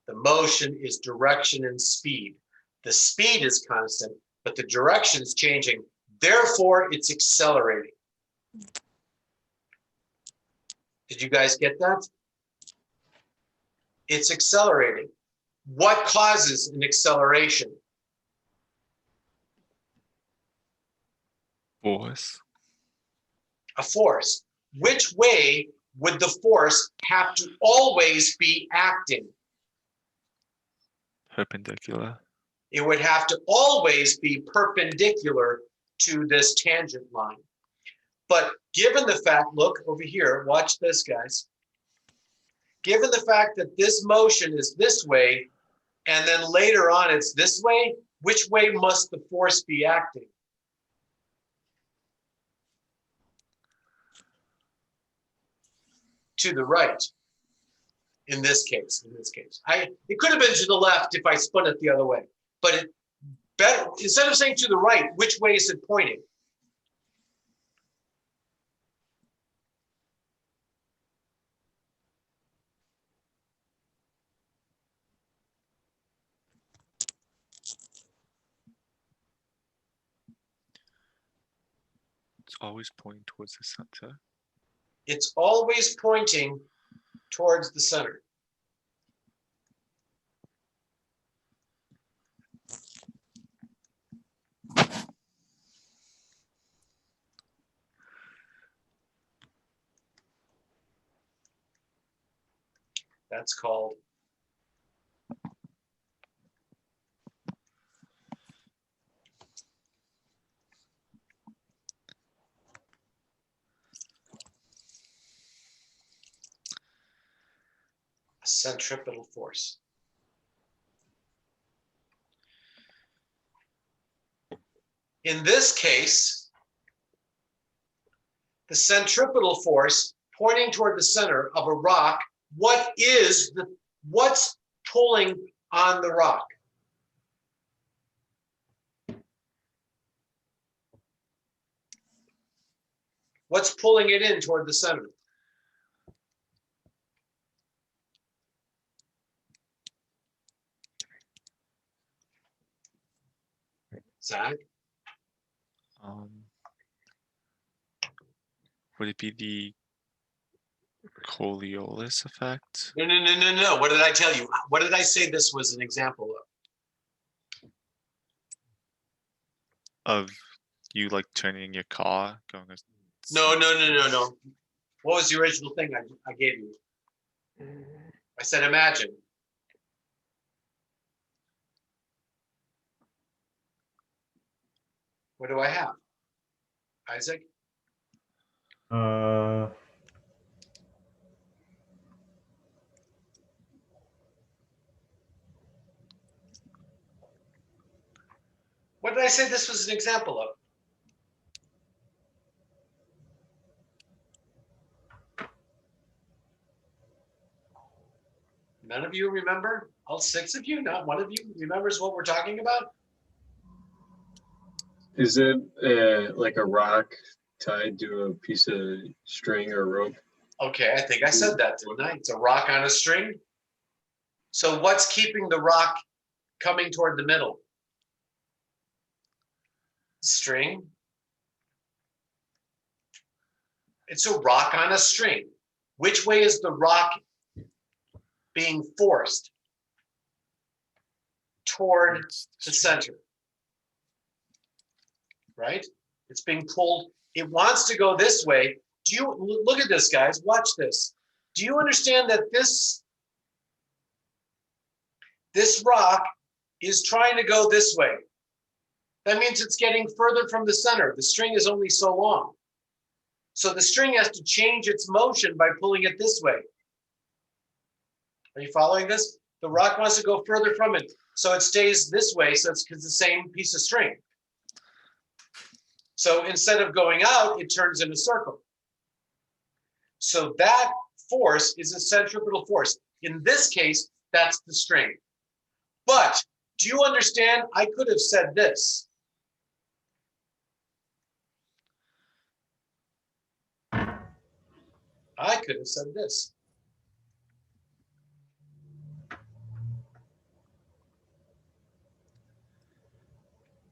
The motion is direction and speed. The speed is constant, but the direction is changing. Therefore, it's accelerating. Did you guys get that? It's accelerating. What causes an acceleration? Force. A force. Which way would the force have to always be acting? Perpendicular. It would have to always be perpendicular to this tangent line. But given the fact, look over here, watch this, guys. Given the fact that this motion is this way, and then later on it's this way, which way must the force be acting? To the right. In this case. It could have been to the left if I spun it the other way. But instead of saying to the right, which way is it pointing? It's always pointing towards the center. It's always pointing towards the center. That's called a centripetal force. In this case, the centripetal force pointing toward the center of a rock, what's pulling on the rock? What's pulling it in toward the center? Zach? Would it be the Coriolis effect? No. What did I tell you? What did I say this was an example of? Of you like turning your car, going a No. What was the original thing I gave you? I said imagine. What do I have? Isaac? What did I say this was an example of? None of you remember? All six of you? Not one of you remembers what we're talking about? Is it like a rock tied to a piece of string or rope? Okay, I think I said that, didn't I? It's a rock on a string. So what's keeping the rock coming toward the middle? String. It's a rock on a string. Which way is the rock being forced? toward It's the center. Right? It's being pulled. It wants to go this way. Do you look at this, guys? Watch this. Do you understand that this rock is trying to go this way? That means it's getting further from the center. The string is only so long. So the string has to change its motion by pulling it this way. Are you following this? The rock wants to go further from it. So it stays this way, so it's the same piece of string. So instead of going out, it turns in a circle. So that force is a centripetal force. In this case, that's the string. But do you understand? I could have said this. I could have said this.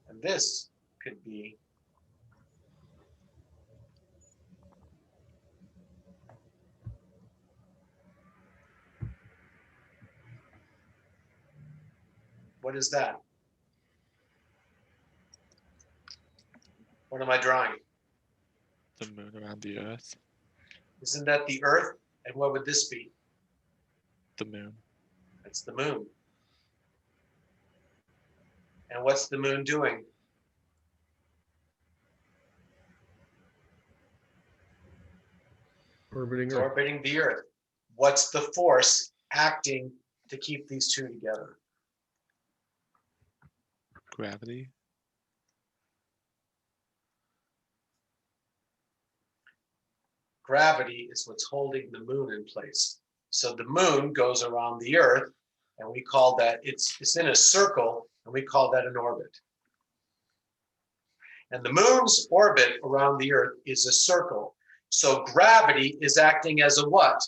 And this could be what is that? What am I drawing? the moon around the Earth. Isn't that the Earth? And what would this be? The moon. That's the moon. And what's the moon doing? Orbiting It's Earth. orbiting the Earth. What's the force acting to keep these two together? Gravity. Gravity is what's holding the moon in place. So the moon goes around the Earth, and we call that, it's in a circle, and we call that an orbit. And the moon's orbit around the Earth is a circle. So gravity is acting as a what?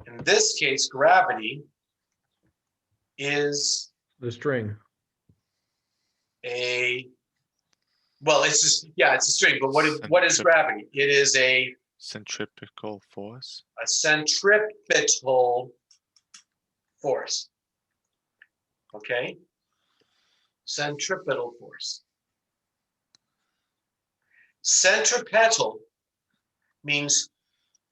In this case, gravity is The string. well, it's just, yeah, it's a string, but what is gravity? It is a Centripetal force. centripetal force. Okay? Centripetal force. Centripetal means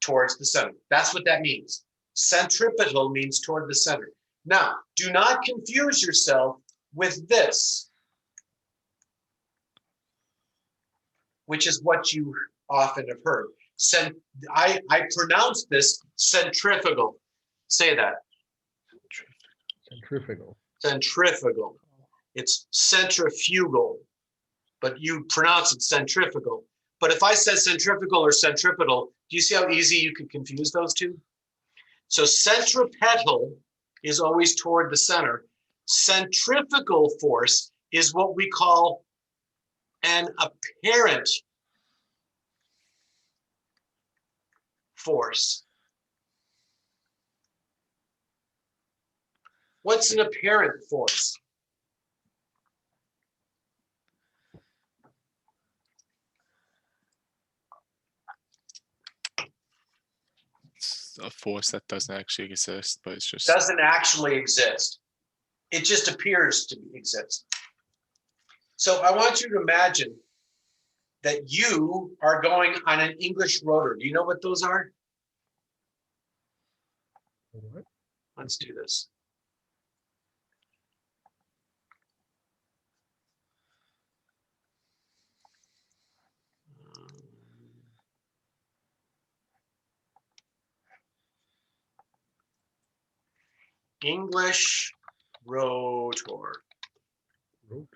towards the center. That's what that means. Centripetal means toward the center. Now, do not confuse yourself with this, which is what you often have heard. I pronounce this centrifugal. Say that. Centrifugal. Centrifugal. It's centrifugal, but you pronounce it centrifugal. But if I said centrifugal or centripetal, do you see how easy you could confuse those two? So centripetal is always toward the center. Centrifugal force is what we call an apparent force. What's an apparent force? It's a force that doesn't actually exist, but it's just Doesn't actually exist. It just appears to exist. So I want you to imagine that you are going on an English rotor. Do you know what those are? What? Let's do this. English rotor. Rotor.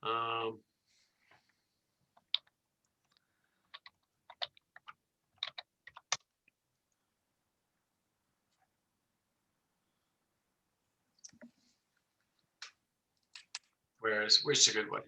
Um, where's the good one?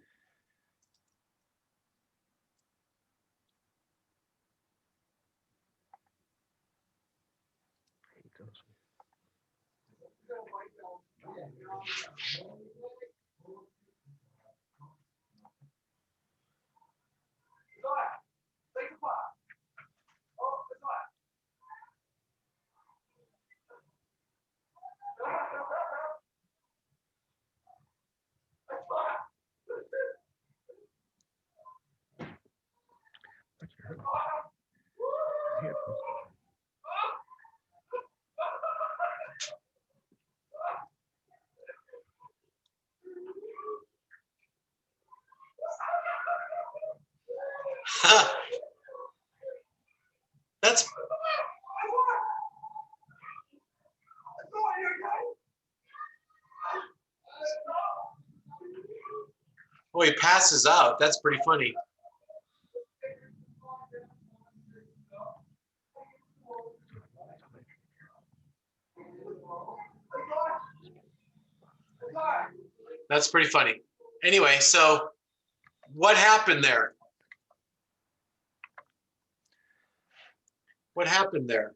That's oh, he passes out. That's pretty funny. That's pretty funny. Anyway, so what happened there? What happened there?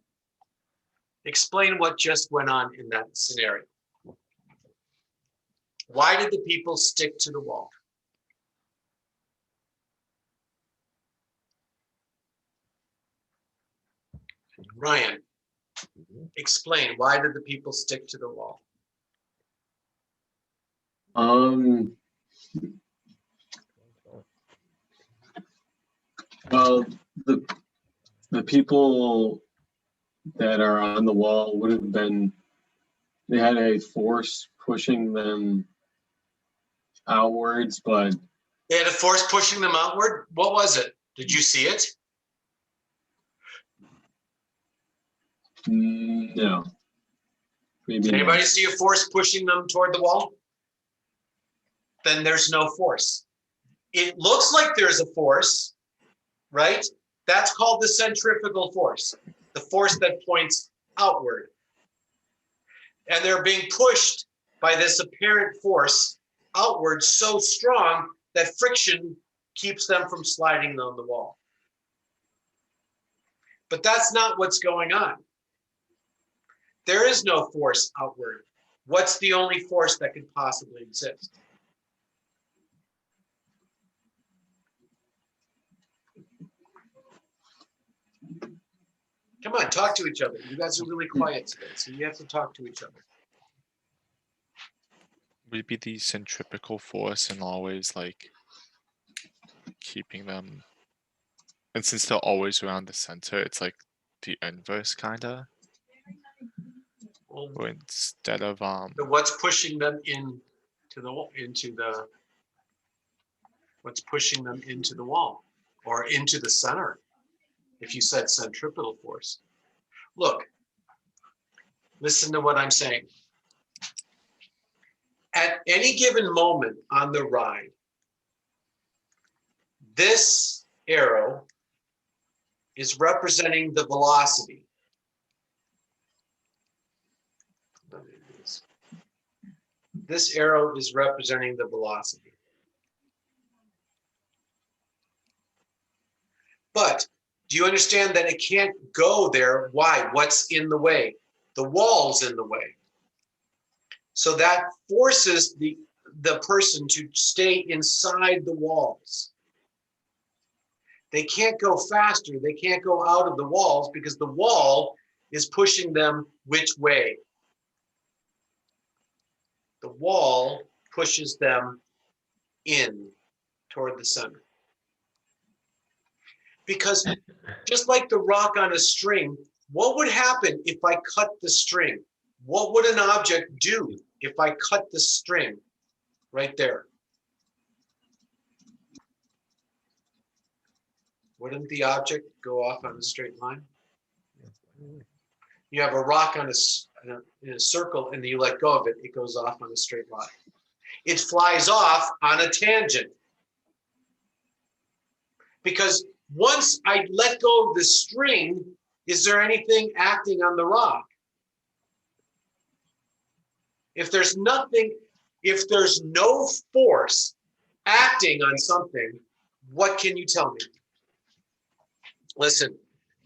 Explain what just went on in that scenario. Why did the people stick to the wall? Ryan, explain, why did the people stick to the wall? Well, the people that are on the wall would have been, they had a force pushing them outwards, but They had a force pushing them outward. What was it? Did you see it? no. Maybe Did anybody not. see a force pushing them toward the wall? Then there's no force. It looks like there's a force, right? That's called the centrifugal force, the force that points outward. And they're being pushed by this apparent force outward so strong that friction keeps them from sliding on the wall. But that's not what's going on. There is no force outward. What's the only force that could possibly exist? Come on, talk to each other. You guys are really quiet today, so you have to talk to each other. Would it be the centripetal force and always like keeping them? And since they're always around the center, it's like the inverse kinda. Well, Or instead of what's pushing them what's pushing them into the wall or into the center? If you said centripetal force. Look, listen to what I'm saying. At any given moment on the ride, this arrow is representing the velocity. This arrow is representing the velocity. But do you understand that it can't go there? Why? What's in the way? The wall's in the way. So that forces the person to stay inside the walls. They can't go faster. They can't go out of the walls because the wall is pushing them which way? The wall pushes them in toward the center. Because just like the rock on a string, what would happen if I cut the string? What would an object do if I cut the string right there? Wouldn't the object go off on a straight line? You have a rock on in a circle and you let go of it, it goes off on a straight line. It flies off on a tangent. Because once I let go of the string, is there anything acting on the rock? If there's nothing, if there's no force acting on something, what can you tell me? Listen,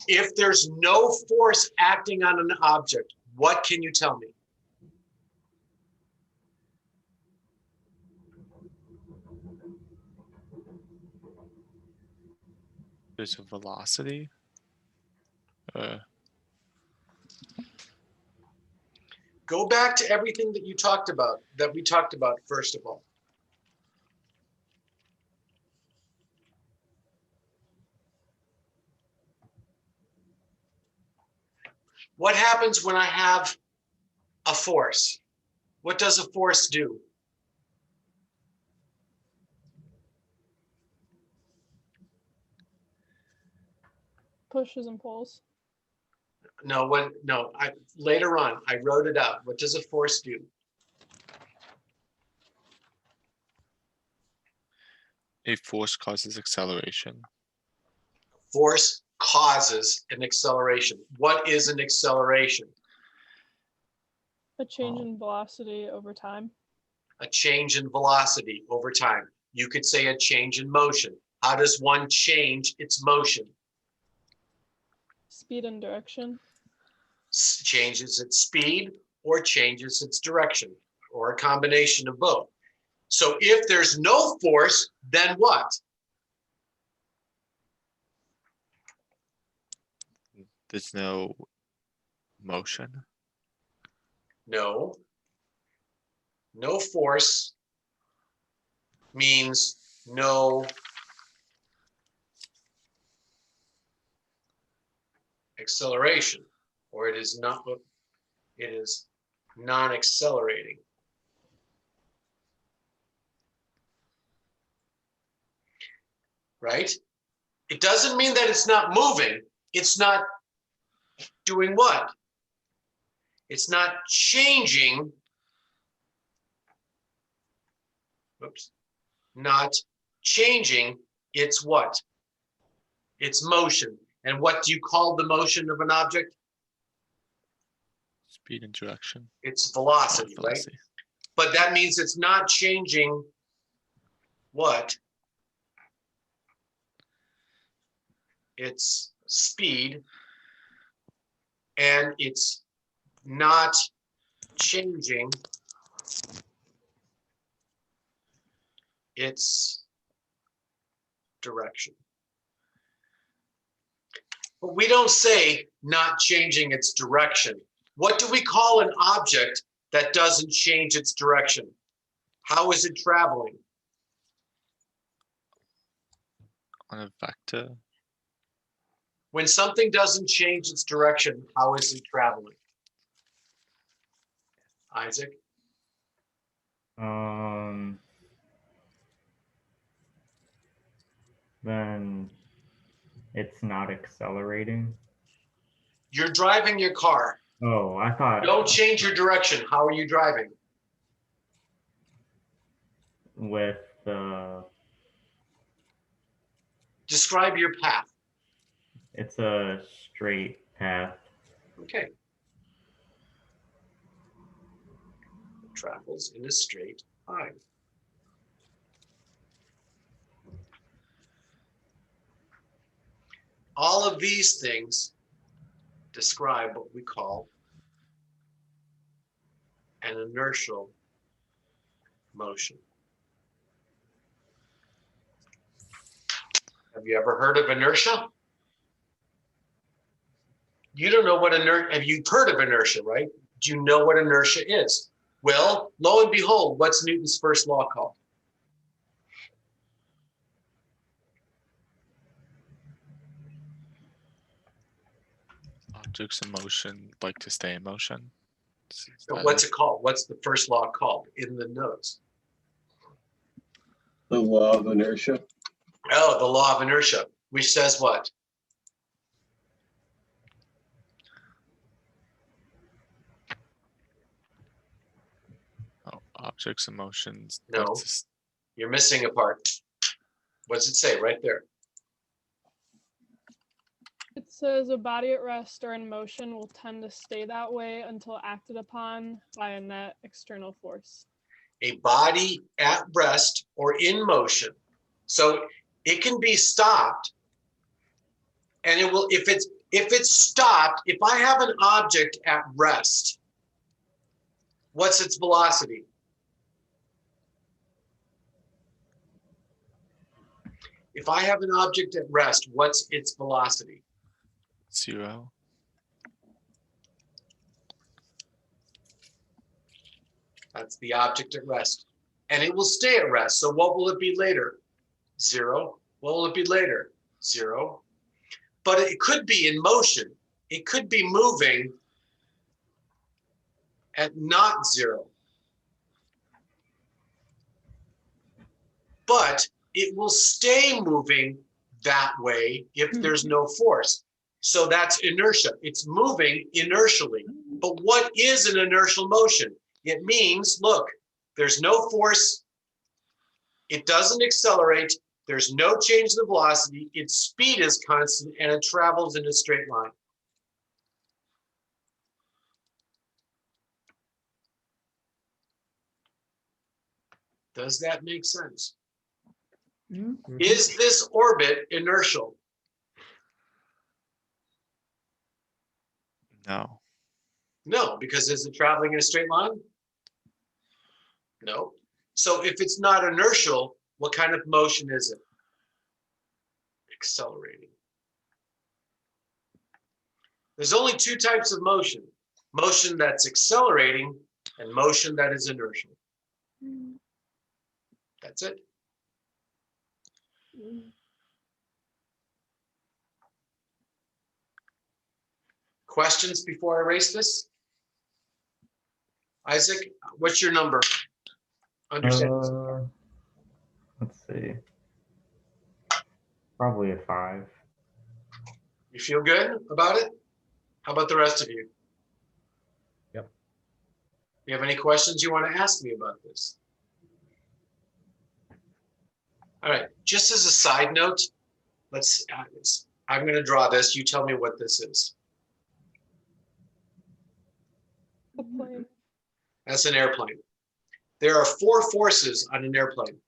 if there's no force acting on an object, what can you tell me? there's a velocity. Go back to everything that you talked about, that we talked about, first of all. What happens when I have a force? What does a force do? Pushes and pulls. No, later on, I wrote it out. What does a force do? A force causes acceleration. Force causes an acceleration. What is an acceleration? A change in velocity over time. A change in velocity over time. You could say a change in motion. How does one change its motion? Speed and direction. Changes its speed or changes its direction, or a combination of both. So if there's no force, then what? There's no motion. No. No force means no acceleration, or it is non-accelerating. Right? It doesn't mean that it's not moving. It's not doing what? It's not changing. Oops. Not changing its what? Its motion. And what do you call the motion of an object? Speed and direction. It's velocity, right? Velocity. But that means it's not changing what? Its speed, and it's not changing its direction. But we don't say not changing its direction. What do we call an object that doesn't change its direction? How is it traveling? On a vector. When something doesn't change its direction, how is it traveling? Isaac? Then it's not accelerating. You're driving your car. Oh, I thought. Don't change your direction. How are you driving? With the. Describe your path. It's a straight path. Okay. It travels in a straight line. All of these things describe what we call an inertial motion. Have you ever heard of inertia? You don't know what inertia, have you heard of inertia, right? Do you know what inertia is? Well, lo and behold, what's Newton's first law called? Objects in motion like to stay in motion. What's it called? What's the first law called in the notes? The law of inertia. Oh, the law of inertia, which says what? Oh, objects in motions. No. Like to You're missing a part. What does it say right there? It says a body at rest or in motion will tend to stay that way until acted upon by a net external force. A body at rest or in motion. So it can be stopped, and it will, if it's stopped, if I have an object at rest, what's its velocity? If I have an object at rest, what's its velocity? 0. That's the object at rest. And it will stay at rest. So what will it be later? 0. What will it be later? 0. But it could be in motion. It could be moving at not 0. But it will stay moving that way if there's no force. So that's inertia. It's moving inertially. But what is an inertial motion? It means, look, there's no force. It doesn't accelerate. There's no change in the velocity. Its speed is constant and it travels in a straight line. Does that make sense? Mhm. Is this orbit inertial? No. No, because is it traveling in a straight line? No. So if it's not inertial, what kind of motion is it? Accelerating. There's only two types of motion. Motion that's accelerating and motion that is inertial. That's it. Questions before I erase this? Isaac, what's your number? Understand? Let's see. Probably a 5. You feel good about it? How about the rest of you? Yep. You have any questions you want to ask me about this? All right, just as a side note, I'm going to draw this. You tell me what this is. The plane. That's an airplane. There are 4 forces on an airplane.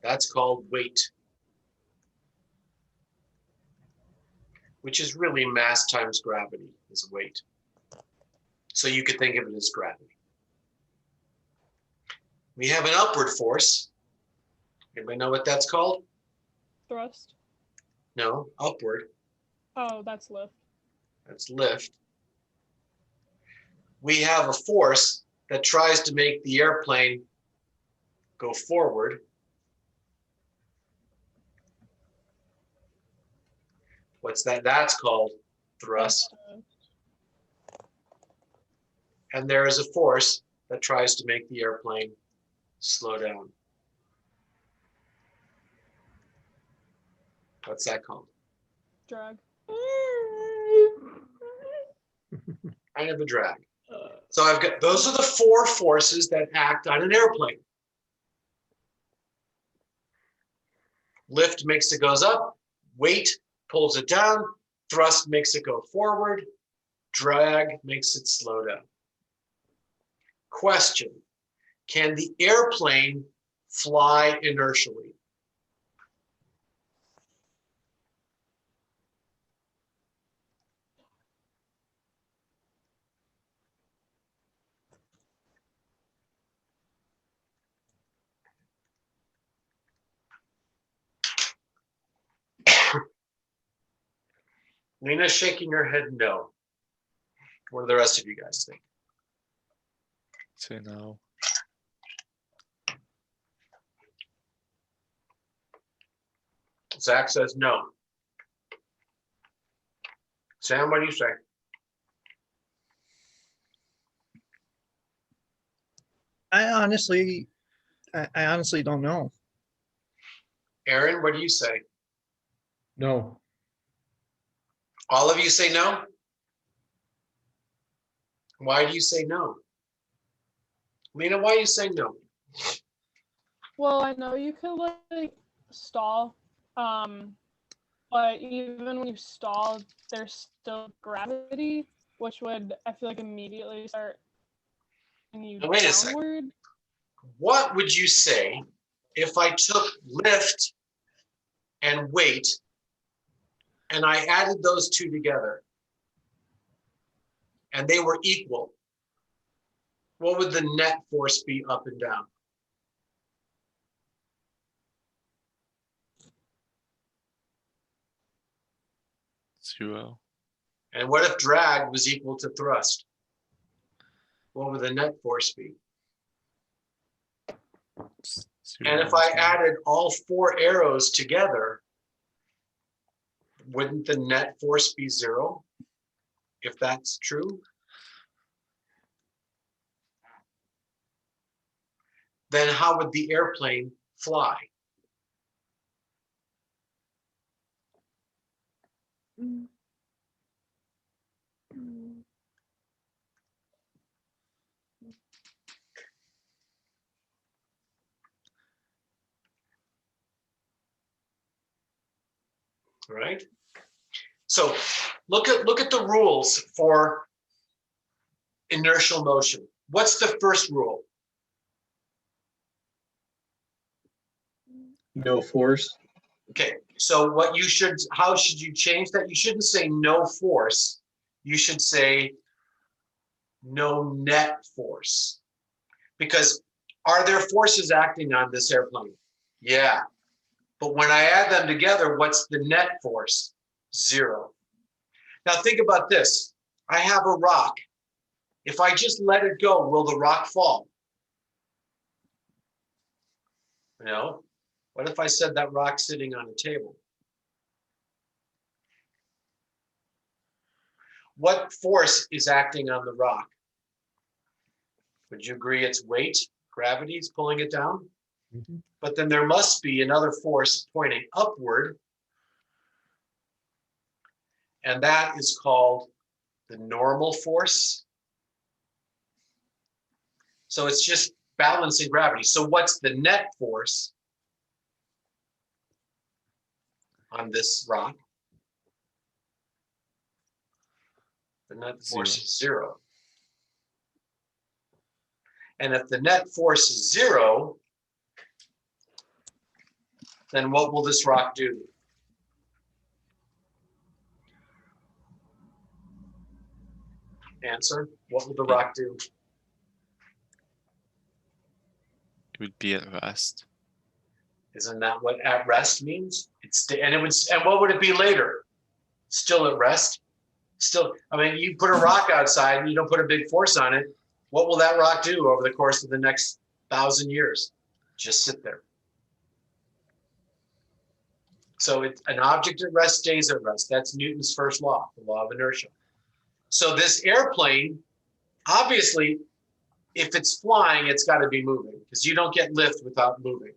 That's called weight, which is really mass times gravity is weight. So you could think of it as gravity. We have an upward force. Anybody know what that's called? Thrust. No, upward. Oh, that's lift. That's lift. We have a force that tries to make the airplane go forward. What's that? That's called thrust. And there is a force that tries to make the airplane slow down. What's that called? Drag. Kind of a drag. So I've got, those are the 4 forces that act on an airplane. Lift makes it goes up, weight pulls it down, thrust makes it go forward, drag makes it slow down. Question, can the airplane fly inertially? Lena's shaking her head no. What do the rest of you guys think? Say no. Zach says no. Sam, what do you say? I honestly don't know. Aaron, what do you say? No. All of you say no? Why do you say no? Lena, why are you saying no? Well, I know you could like stall, but even when you stall, there's still gravity, which would I feel like immediately start you Now, wait a second. downward. What would you say if I took lift and weight and I added those 2 together and they were equal? What would the net force be up and down? Zero. And what if drag was equal to thrust? What would the net force be? Zero And if I as well. added all 4 arrows together, wouldn't the net force be 0? If that's true? Then how would the airplane fly? All right. So look at the rules for inertial motion. What's the first rule? No force. Okay, so how should you change that? You shouldn't say no force. You should say no net force. Because are there forces acting on this airplane? Yeah. But when I add them together, what's the net force? 0. Now think about this. I have a rock. If I just let it go, will the rock fall? No. What if I said that rock's sitting on a table? What force is acting on the rock? Would you agree it's weight? Gravity is pulling it down? Mhm. But then there must be another force pointing upward. And that is called the normal force. So it's just balancing gravity. So what's the net force on this rock? The net force is 0. And if the net force is 0, then what will this rock do? Answer, what will the rock do? It would be at rest. Isn't that what at rest means? And what would it be later? Still at rest? Still, I mean, you put a rock outside and you don't put a big force on it. What will that rock do over the course of the next 1,000 years? Just sit there. So an object at rest stays at rest. That's Newton's first law, the law of inertia. So this airplane, obviously, if it's flying, it's got to be moving because you don't get lift without moving.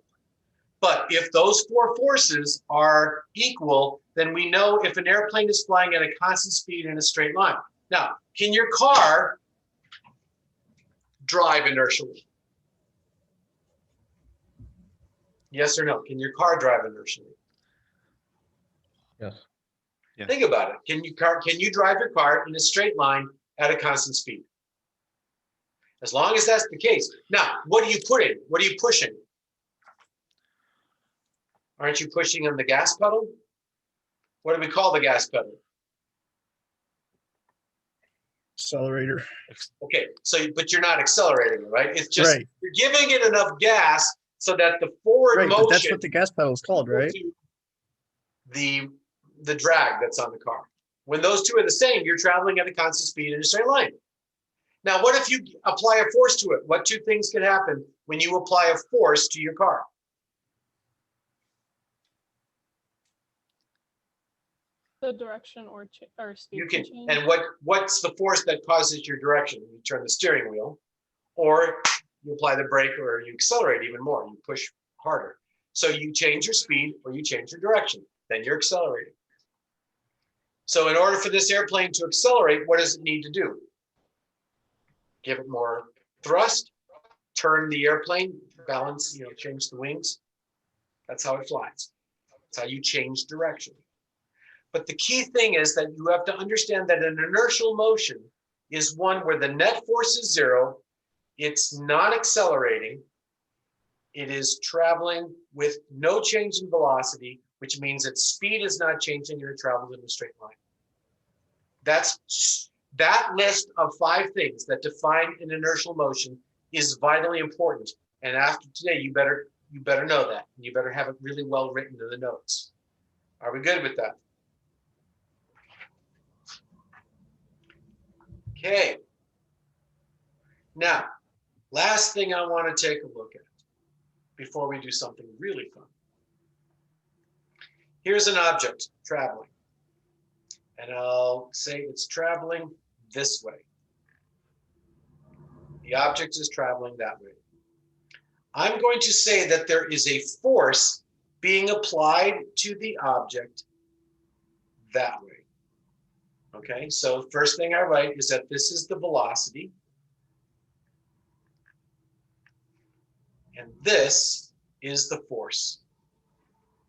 But if those 4 forces are equal, then we know if an airplane is flying at a constant speed in a straight line. Now, can your car drive inertially? Yes or no? Can your car drive inertially? Yes. Yeah. Think about it. Can you drive your car in a straight line at a constant speed? As long as that's the case. Now, what are you putting? What are you pushing? Aren't you pushing on the gas pedal? What do we call the gas pedal? Accelerator. Okay, but you're not accelerating it, right? It's just Right. you're giving it enough gas so that the forward Right, motion but that's what the gas pedal is called, right? to the drag that's on the car. When those two are the same, you're traveling at a constant speed in a straight line. Now, what if you apply a force to it? What 2 things could happen when you apply a force to your car? The direction or speed You can can, change. and what's the force that causes your direction? You turn the steering wheel, or you apply the brake, or you accelerate even more. You push harder. So you change your speed or you change your direction. Then you're accelerating. So in order for this airplane to accelerate, what does it need to do? Give it more thrust, turn the airplane, balance, change the wings. That's how it flies. That's how you change direction. But the key thing is that you have to understand that an inertial motion is one where the net force is 0. It's not accelerating. It is traveling with no change in velocity, which means its speed is not changing and it travels in a straight line. That list of 5 things that define an inertial motion is vitally important. And after today, you better know that. And you better have it really well written in the notes. Are we good with that? Okay. Now, last thing I want to take a look at before we do something really fun. Here's an object traveling. And I'll say it's traveling this way. The object is traveling that way. I'm going to say that there is a force being applied to the object that way. Okay, so first thing I write is that this is the velocity. And this is the force.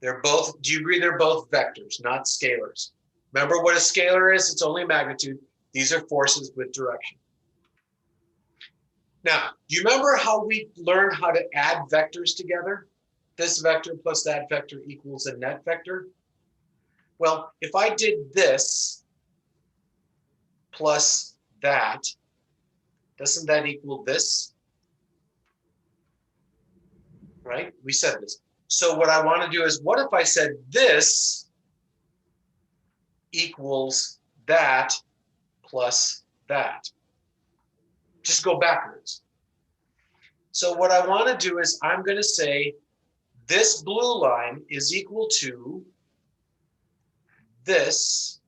They're both, do you agree they're both vectors, not scalars? Remember what a scalar is? It's only magnitude. These are forces with direction. Now, do you remember how we learned how to add vectors together? This vector plus that vector equals a net vector. Well, if I did this plus that, doesn't that equal this? Right? We said this. So what I want to do is, what if I said this equals that plus that? Just go backwards. So what I want to do is I'm going to say this blue line is equal to this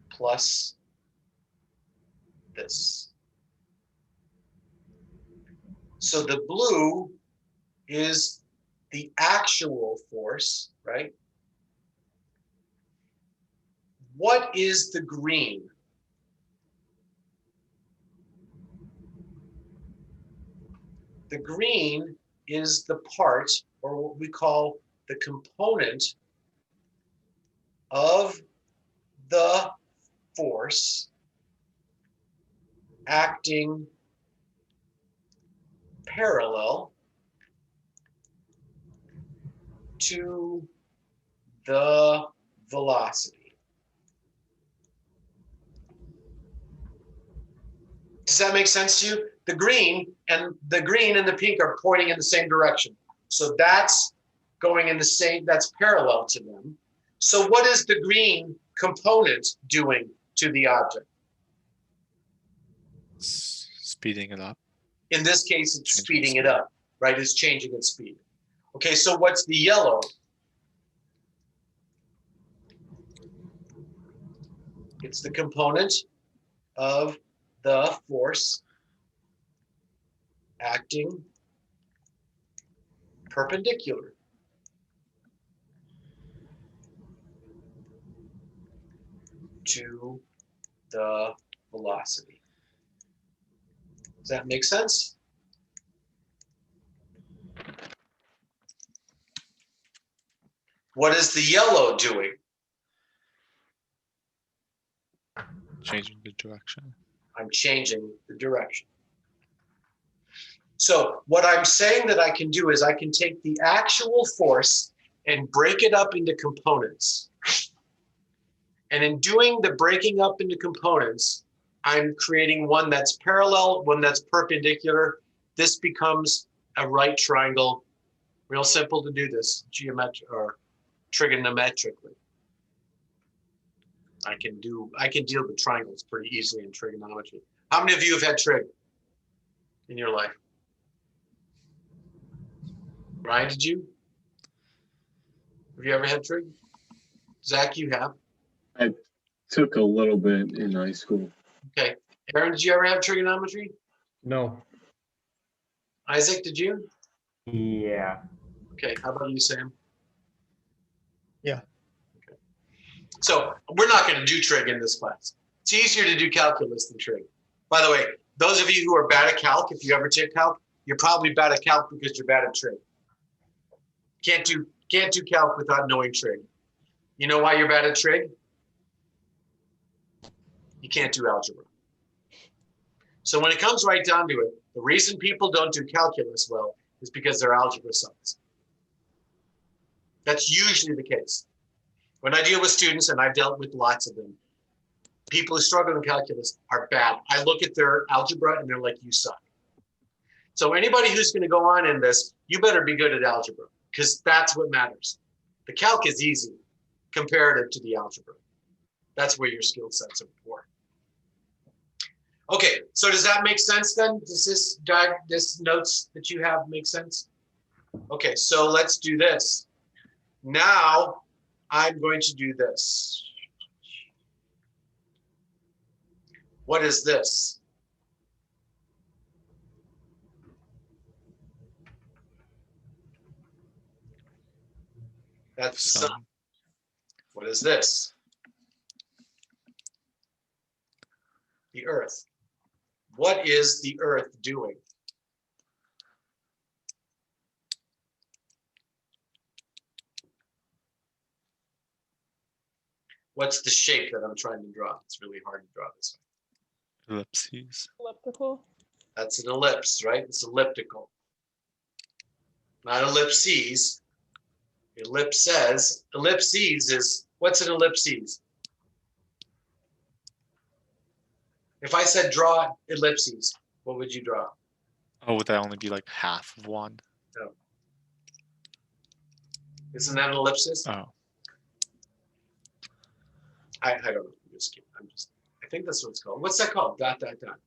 plus this. So the blue is the actual force, right? What is the green? The green is the part, or what we call the component of the force acting parallel to the velocity. Does that make sense to you? The green and the pink are pointing in the same direction. So that's going in the same, that's parallel to them. So what is the green component doing to the object? Speeding it up. In this case, it's Changing speeding it speed. up, right? It's changing its speed. Okay, so what's the yellow? It's the component of the force acting perpendicular to the velocity. Does that make sense? What is the yellow doing? Changing the direction. I'm changing the direction. So what I'm saying that I can do is I can take the actual force and break it up into components. And in doing the breaking up into components, I'm creating one that's parallel, one that's perpendicular. This becomes a right triangle. Real simple to do this, geometric or trigonometrically. I can deal with triangles pretty easily in trigonometry. How many of you have had trig in your life? Ryan, did you? Have you ever had trig? Zach, you have? I took a little bit in high school. Okay. Aaron, did you ever have trigonometry? No, Isaac, did you? Yeah. Okay. How about you, Sam? Yeah. Okay. So we're not going to do trig in this class. It's easier to do calculus than trig. By the way, those of you who are bad at calc, if you ever take calc, you're probably bad at calc because you're bad at trig. Can't do calc without knowing trig. You know why you're bad at trig? You can't do algebra. So when it comes right down to it, the reason people don't do calculus well is because they're algebra sucks. That's usually the case. When I deal with students, and I've dealt with lots of them, people who struggle in calculus are bad. I look at their algebra and they're like, you suck. So anybody who's going to go on in this, you better be good at algebra because that's what matters. The calc is easy comparative to the algebra. That's where your skill sets are for. Okay, so does that make sense then? Does this notes that you have make sense? Okay, so let's do this. Now I'm going to do this. What is this? That's the sun. Sun. What is this? The Earth. What is the Earth doing? What's the shape that I'm trying to draw? It's really hard to draw this way. Ellipses. Elliptical. That's an ellipse, right? It's elliptical. Not ellipses. Ellipses is, what's an ellipses? If I said draw ellipses, what would you draw? Oh, would that only be like half of one? No. Isn't that an ellipsis? Oh, I don't know. I think that's what it's called. What's that called? Dot, dot, dot.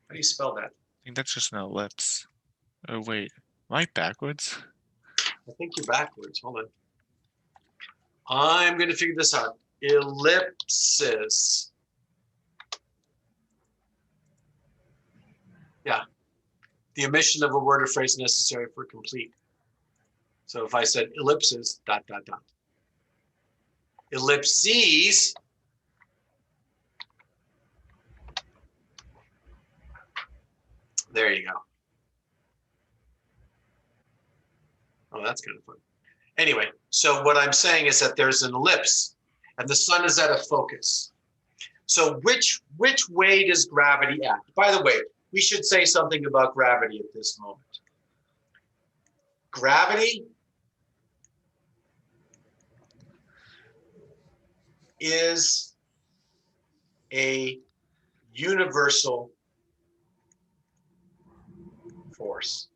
How do you spell that? I think that's just an ellipse. Oh, wait. Am I backwards? I think you're backwards. Hold on. I'm going to figure this out. Ellipsis. Yeah. The omission of a word or phrase necessary for complete. So if I said ellipses, dot, dot, dot. Ellipses. There you go. Oh, that's kind of fun. Anyway, so what I'm saying is that there's an ellipse and the sun is at a focus. So which way does gravity act? By the way, we should say something about gravity at this moment. Gravity is a universal force.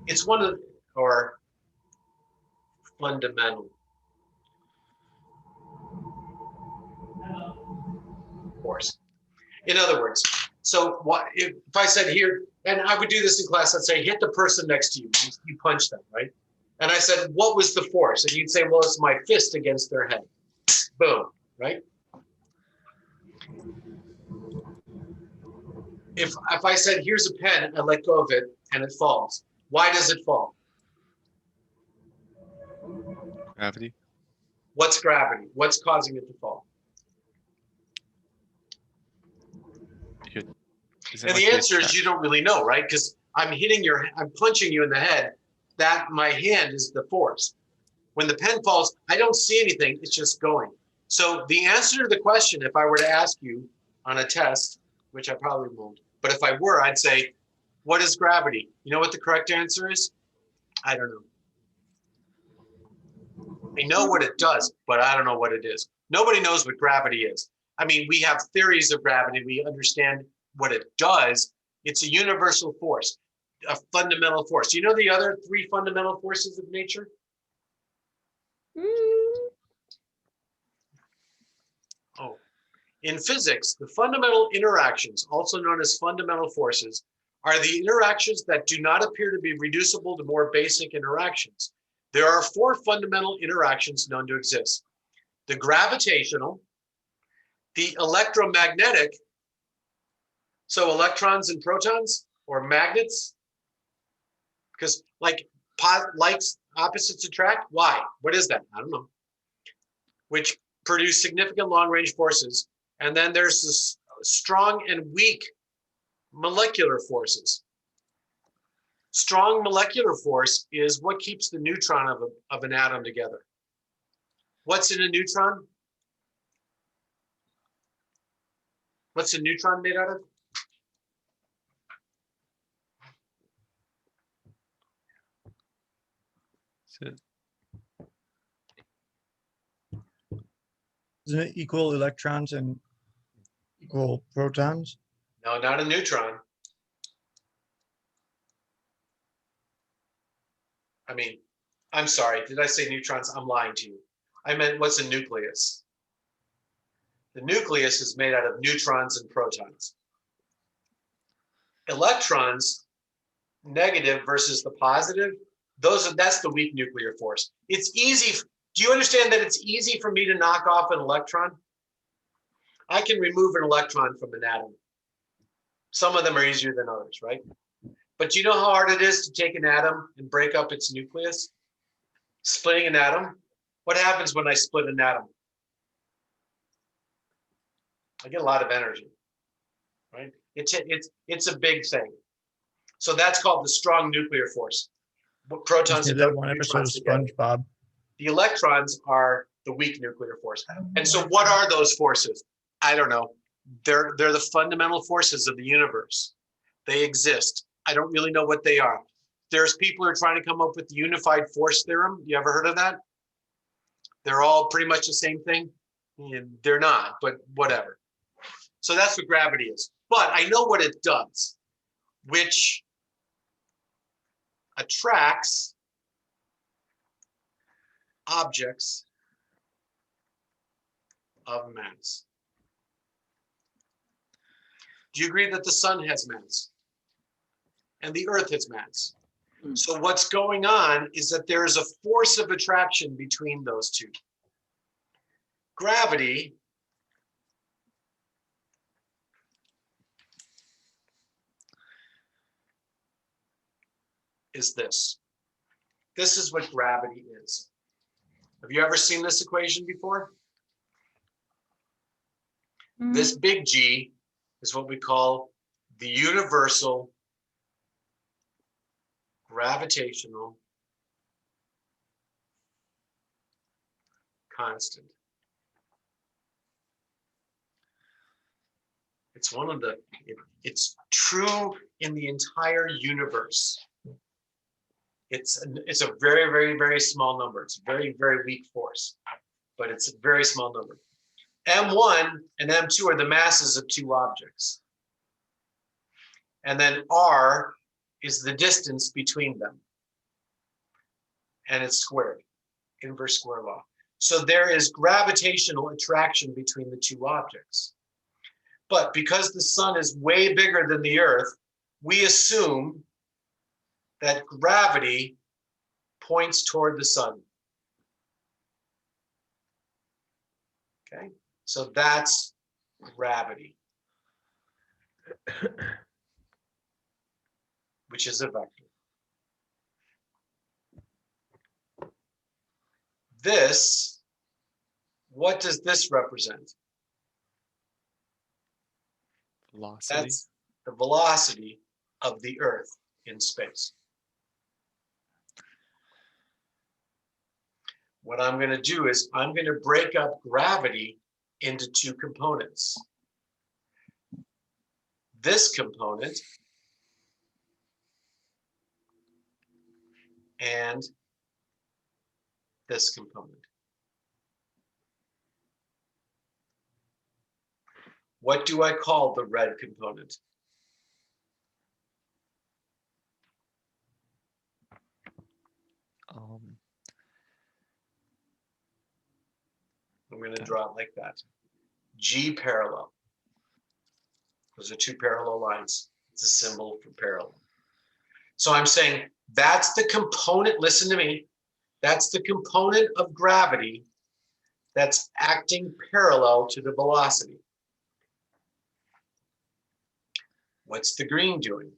It's one of, or fundamental force. In other words, so what if I said here, and I would do this in class, let's say hit the person next to you, you punch them, right? And I said, what was the force? And you'd say, well, it's my fist against their head. Boom, right? If I said, here's a pen, and I let go of it, and it falls. Why does it fall? Gravity. What's gravity? What's causing it to fall? And the answer is you don't really know, right? Because I'm punching you in the head. That my hand is the force. When the pen falls, I don't see anything. It's just going. So the answer to the question, if I were to ask you on a test, which I probably won't, but if I were, I'd say, what is gravity? You know what the correct answer is? I don't know. I know what it does, but I don't know what it is. Nobody knows what gravity is. I mean, we have theories of gravity. We understand what it does. It's a universal force, a fundamental force. Do you know the other three fundamental forces of nature? Oh, in physics, the fundamental interactions, also known as fundamental forces, are the interactions that do not appear to be reducible to more basic interactions. There are four fundamental interactions known to exist: the gravitational, the electromagnetic, so electrons and protons, or magnets, because like opposites attract. Why? What is that? I don't know. Which produce significant long-range forces. And then there's this strong and weak molecular forces. Strong molecular force is what keeps the neutron of an atom together. What's in a neutron? What's a neutron made out of? Isn't it equal electrons and equal protons? No, not a neutron. I mean, I'm sorry, did I say neutrons? I'm lying to you. I meant what's a nucleus? The nucleus is made out of neutrons and protons. Electrons, negative versus the positive, that's the weak nuclear force. It's easy. Do you understand that it's easy for me to knock off an electron? I can remove an electron from an atom. Some of them are easier than others, right? But do you know how hard it is to take an atom and break up its nucleus? Splitting an atom. What happens when I split an atom? I get a lot of energy, right? It's a big thing. So that's called the strong nuclear force. What protons Is and that one episode of neutrons together. SpongeBob? The electrons are the weak nuclear force. And so what are those forces? I don't know. They're the fundamental forces of the universe. They exist. I don't really know what they are. There's people who are trying to come up with the unified force theorem. You ever heard of that? They're all pretty much the same thing. They're not, but whatever. So that's what gravity is. But I know what it does, which attracts objects of mass. Do you agree that the sun has mass and the earth has mass? So what's going on is that there is a force of attraction between those two. Gravity is this. This is what gravity is. Have you ever seen this equation before? This big G is what we call the universal gravitational constant. It's one of the, it's true in the entire universe. It's a very, very, very small number. It's a very, very weak force, but it's a very small number. M1 and M2 are the masses of two objects. And then R is the distance between them. And it's squared, inverse square law. So there is gravitational attraction between the two objects. But because the sun is way bigger than the earth, we assume that gravity points toward the sun. Okay, so that's gravity, which is a vector. This, what does this represent? Velocity. That's the velocity of the Earth in space. What I'm going to do is I'm going to break up gravity into two components. This component and this component. What do I call the red component? I'm going to draw it like that. G parallel. Those are two parallel lines. It's a symbol for parallel. So I'm saying that's the component, listen to me, that's the component of gravity that's acting parallel to the velocity. What's the green doing?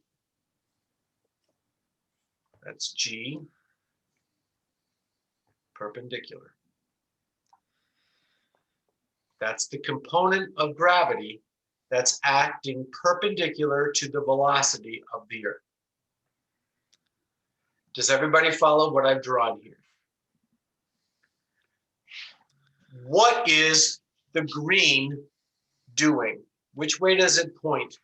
That's G perpendicular. That's the component of gravity that's acting perpendicular to the velocity of the Earth. Does everybody follow what I've drawn here? What is the green doing? Which way does it point?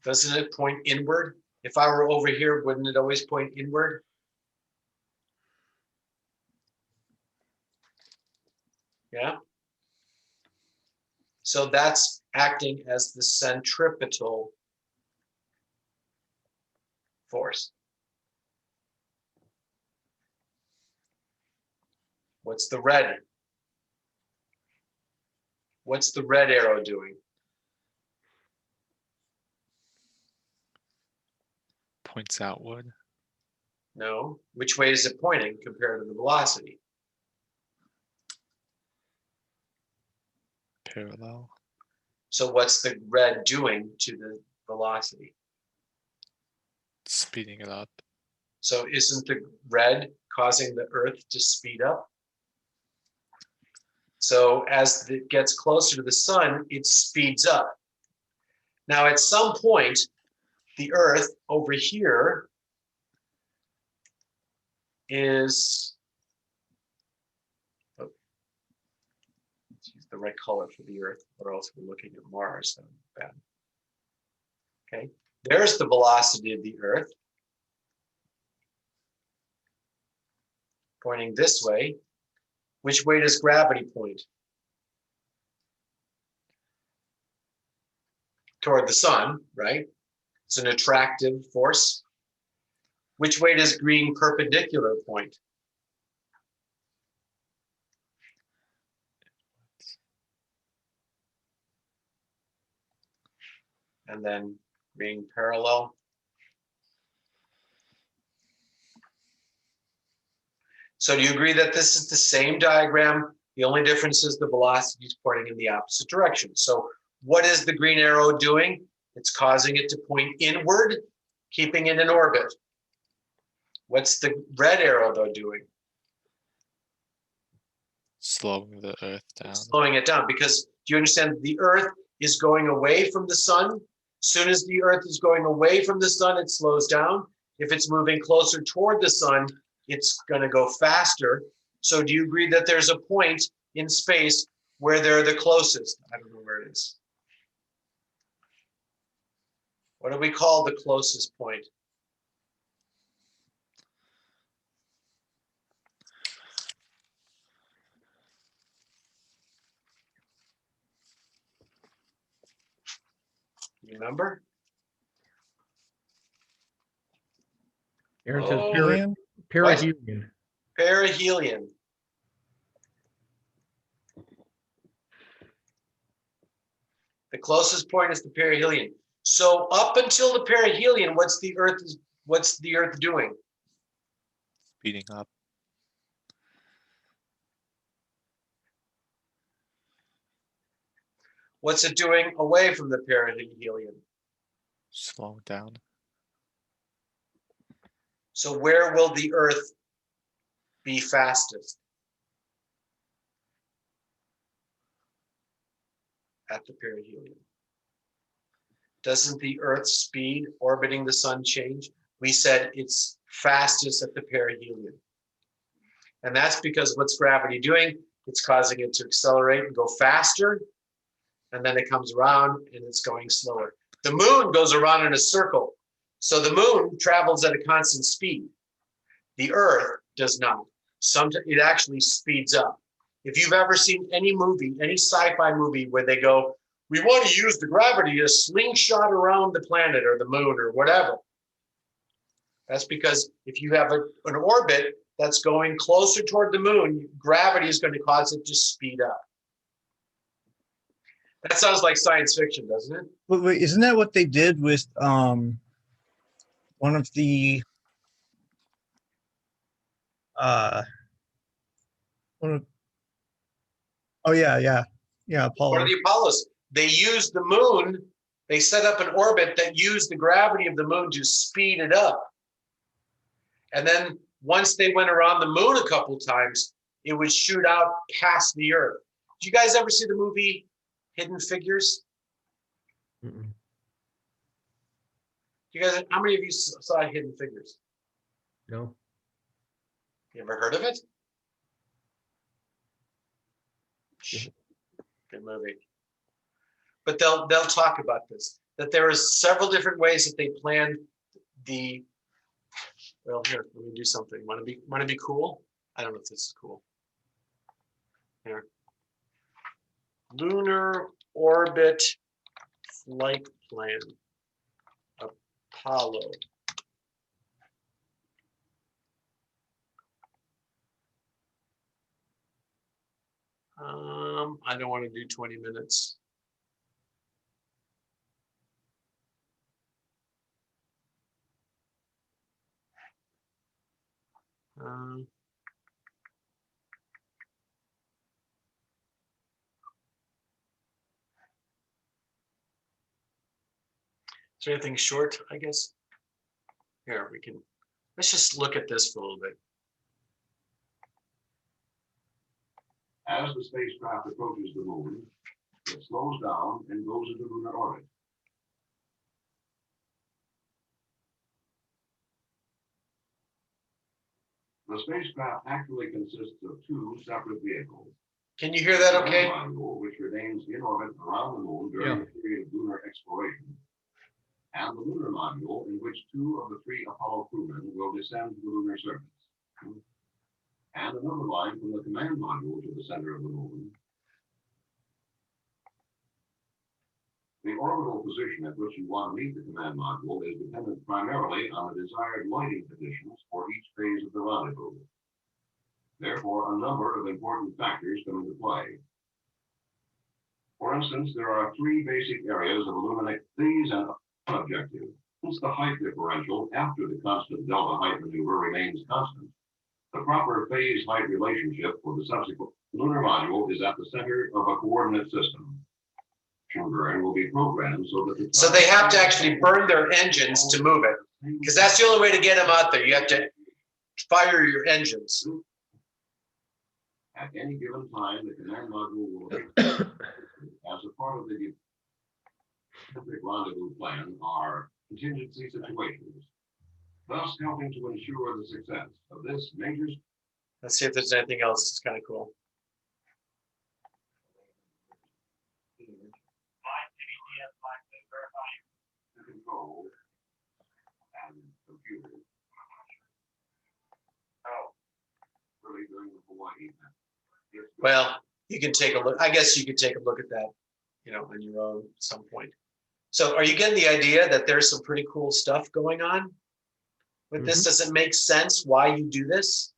Doesn't it point inward? If I were over here, wouldn't it always point inward? Yeah. So that's acting as the centripetal force. What's the red? What's the red arrow doing? Points outward. No. Which way is it pointing compared to the velocity? Parallel. So what's the red doing to velocity. Speeding it up. So isn't the red causing the Earth to speed up? So as it gets closer to the sun, it speeds up. Now, at some point, the Earth over here is, oh, let's use the right color for the Earth, or else we're looking at Mars. Bad. Okay, there's the velocity of the Earth, pointing this way. Which way does gravity point? Toward the sun, right? It's an attractive force. Which way does green perpendicular point? And then green parallel. So do you agree that this is the same diagram? The only difference is the velocity is pointing in the opposite direction. So what is the green arrow doing? It's causing it to point inward, keeping it in orbit. What's the red arrow though doing? Slowing the Earth down. Slowing it down, because do you understand the Earth is going away from the sun? Soon as the Earth is going away from the sun, it slows down. If it's moving closer toward the sun, it's going to go faster. So do you agree that there's a point in space where they're the closest? I don't know where it is. What do we call the closest point? You remember? Aaron says Oh, Alien? perihelion. Perihelion. The closest point is the perihelion. So up until the perihelion, what's the Earth doing? Speeding up. What's it doing away from the perihelion? Slowing down. So where will the Earth be fastest? At the perihelion. Doesn't the Earth's speed orbiting the sun change? We said it's fastest at the perihelion. And that's because what's gravity doing? It's causing it to accelerate and go faster. And then it comes around and it's going slower. The moon goes around in a circle. So the moon travels at a constant speed. The Earth does not. Sometimes it actually speeds up. If you've ever seen any movie, any sci-fi movie where they go, we want to use the gravity to slingshot around the planet or the moon or whatever. That's because if you have an orbit that's going closer toward the moon, gravity is going to cause it to speed up. That sounds like science fiction, doesn't it? Wait, isn't that what they did with one of the one of, oh yeah One Apollo. of the Apollos, they used the moon, they set up an orbit that used the gravity of the moon to speed it up. And then once they went around the moon a couple times, it would shoot out past the Earth. Did you guys ever see the movie Hidden Figures? Mm-mm. You guys, how many of you saw Hidden Figures? No. You ever heard of it? Good movie. But they'll talk about this, that there are several different ways that they planned the, well, here, let me do something. Want to be cool? I don't know if this is cool. Here. Lunar orbit flight plan. Apollo. I don't want to do 20 minutes. there anything short, I guess? Here, let's just look at this for a little bit. As the spacecraft approaches the moon, it slows down and goes into lunar orbit. The spacecraft actually consists of two separate vehicles. Can you hear that The okay? command module, which remains in orbit around the moon during the period of lunar exploration, and the lunar module, in which two of the three Apollo crewmen will descend to the lunar surface. And another line from the command module to the center of the moon. The orbital position at which you want to meet the command module is dependent primarily on the desired lighting conditions for each phase of the rendezvous. Therefore, a number of important factors come into play. For instance, there are three basic areas of illuminate these and objective. Since the height differential after the constant delta height maneuver remains constant, the proper phase height relationship for the subsequent lunar module is at the center of a coordinate system. And will be programmed so that So they have to actually burn their engines to move it, because that's the only way to get them out there. You have to fire your engines. At any given time, the command module will as a part of the specific rendezvous plan are contingency situations, thus helping to ensure the success of this major. Let's see if there's anything else that's kind of cool. Control and computer. Really during the Hawaii. Well, you can take a look. I guess you could take a look at that, on your own at some point. So are you getting the idea that there's some pretty cool stuff going on with this? Does it make sense why you do this?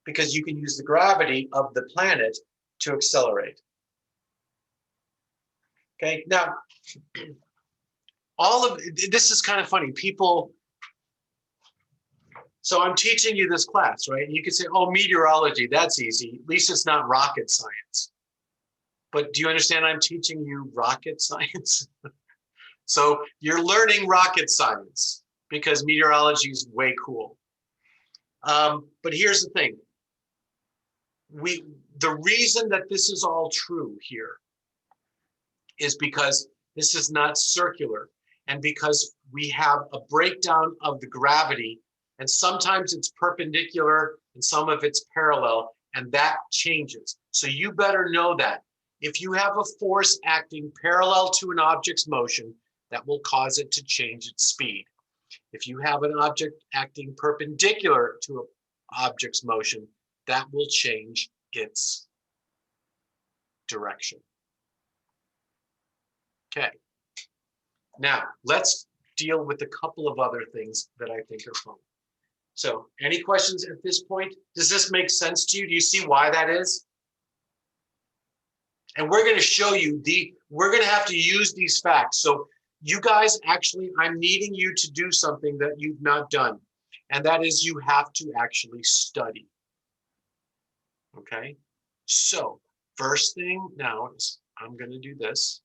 Because you can use the gravity of the planet to accelerate. Okay, now, all of this is kind of funny. So I'm teaching you this class, right? You can say, oh, meteorology, that's easy. At least it's not rocket science. But do you understand I'm teaching you rocket science? So you're learning rocket science because meteorology is way cool. But here's the thing. The reason that this is all true here is because this is not circular, and because we have a breakdown of the gravity, and sometimes it's perpendicular and some of it's parallel, and that changes. So you better know that. If you have a force acting parallel to an object's motion, that will cause it to change its speed. If you have an object acting perpendicular to an object's motion, that will change its direction. Okay. Now, let's deal with a couple of other things that I think are fun. So, any questions at this point? Does this make sense to you? Do you see why that is? And we're going to show you we're going to have to use these facts. So, you guys, actually, I'm needing you to do something that you've not done. And that is you have to actually study. Okay? So, first thing now is I'm going to do this.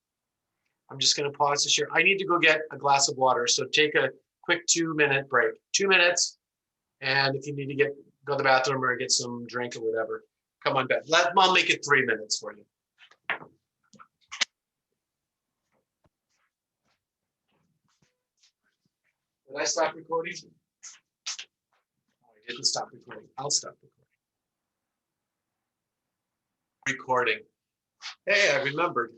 I'm just going to pause the share. I need to go get a glass of water. So take a quick 2-minute break. 2 minutes. And if you need to go to the bathroom or get some drink or whatever, come on back. I'll make it 3 minutes for you. Did I stop recording? Oh, I didn't stop recording. I'll stop recording. Hey, I remembered.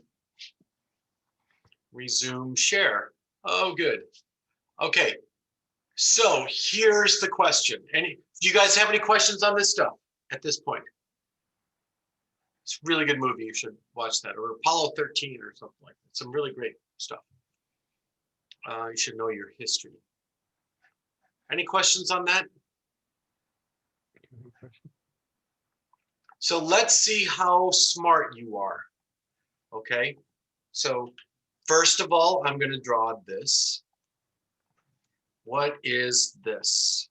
Resume share. Oh, good. Okay. So here's the question. Do you guys have any questions on this stuff at this point? It's a really good movie. You should watch that. Or Apollo 13 or something like that. Some really great stuff. You should know your history. Any questions on that? So let's see how smart you are. Okay. So first of all, I'm going to draw this. What is this?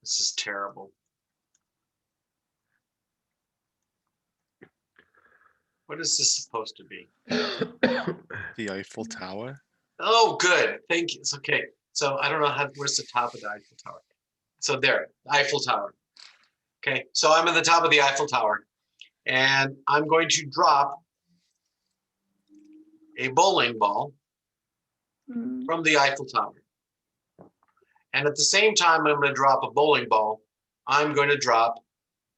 This is terrible. What is this supposed to be? The Eiffel Tower. Oh, good. Thank you. It's okay. So I don't know where's the top of the Eiffel Tower. So there, Eiffel Tower. Okay, so I'm at the top of the Eiffel Tower, and I'm going to drop a bowling ball from the Eiffel Tower. And at the same time, I'm going to drop a bowling ball. I'm going to drop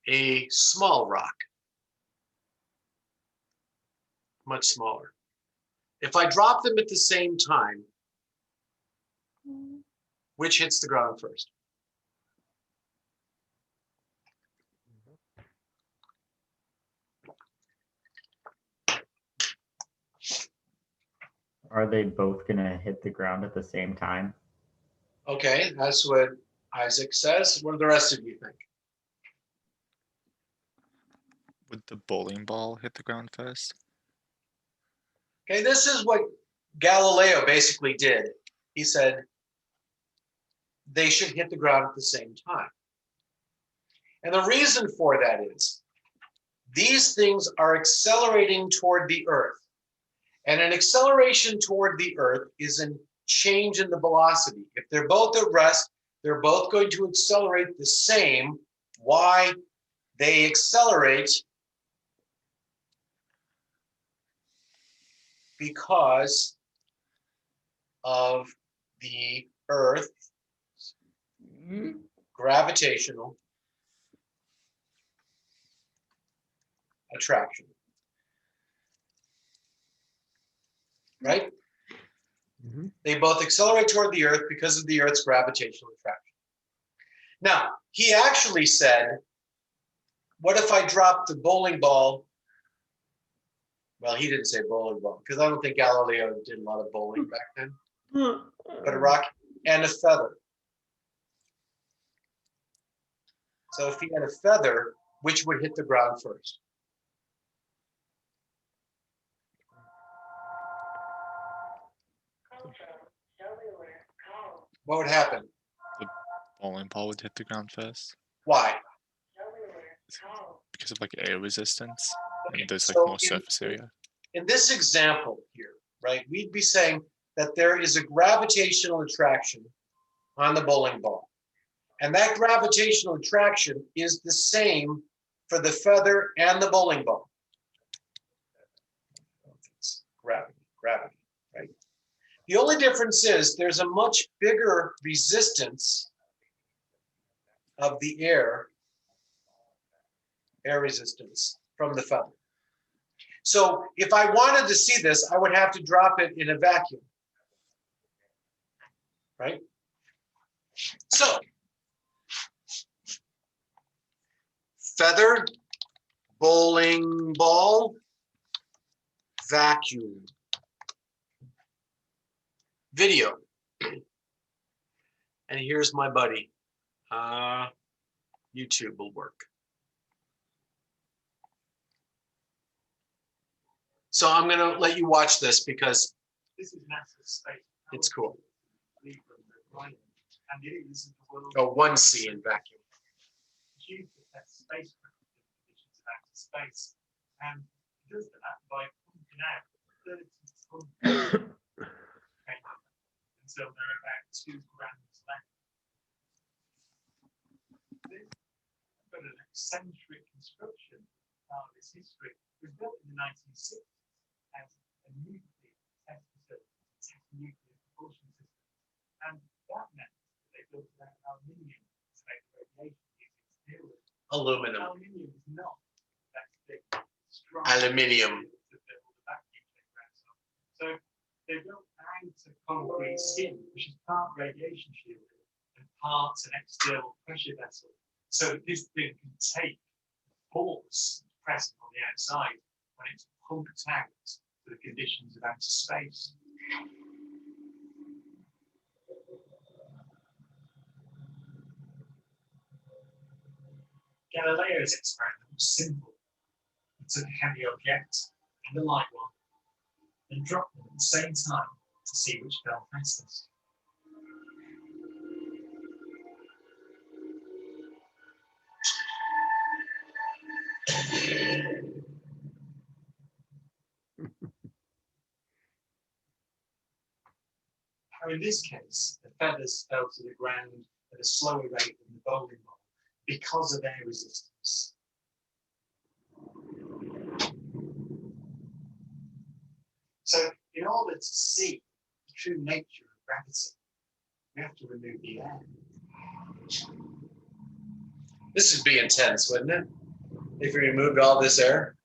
a small rock, much smaller. If I drop them at the same time, which hits the ground first? Are they both gonna hit the ground at the same time? Okay, that's what Isaac says. What do the rest of you think? Would the bowling ball hit the ground first? Okay, this is what Galileo basically did. He said they should hit the ground at the same time. And the reason for that is these things are accelerating toward the Earth. And an acceleration toward the Earth is a change in the velocity. If they're both at rest, they're both going to accelerate the same. Why? They accelerate because of the Earth's gravitational attraction. Right? Mhm. They both accelerate toward the Earth because of the Earth's gravitational attraction. Now, he actually said, what if I drop the bowling ball? Well, he didn't say bowling ball because I don't think Galileo did a lot of bowling back then. But a rock and a feather. So if he had a feather, which would hit the ground first? What would happen? The bowling ball would hit the ground first Why? because of like air resistance, and there's like So more surface area. in this example here, right, we'd be saying that there is a gravitational attraction on the bowling ball. And that gravitational attraction is the same for the feather and the bowling ball. It's gravity, right? The only difference is there's a much bigger resistance of the air resistance from the feather. So if I wanted to see this, I would have to drop it in a vacuum, right? So feather, bowling ball, vacuum. Video. And here's my buddy. YouTube will work. So I'm going to let you watch this because This is NASA's space. it's cool. And it is the world. Oh, 1C in vacuum. Achieved that spacecraft conditions of outer space. And it does that by pumping out 30 tons until there are about 2 grams left. This, but an eccentric construction part of its history was built in the 1960s as a nuclear test facility to test nuclear propulsion systems. And that meant that they built out aluminium to make radiation using steel. Aluminum. Aluminium is not that thick, strong. Aluminium. To build a vacuum chamber outside. So they built out a concrete skin, which is part radiation shielding and part an external pressure vessel. So this thing can take force present on the outside when it's pumped out to the conditions of outer space. Galileo's experiment was simple. He took a heavy object and a light one and dropped them at the same time to see which fell fastest. Now, in this case, the feathers fell to the ground at a slower rate than the bowling ball because of air resistance. So, in order to see the true nature of gravity, we have to remove the air. This would be intense, wouldn't it? If we removed all this air.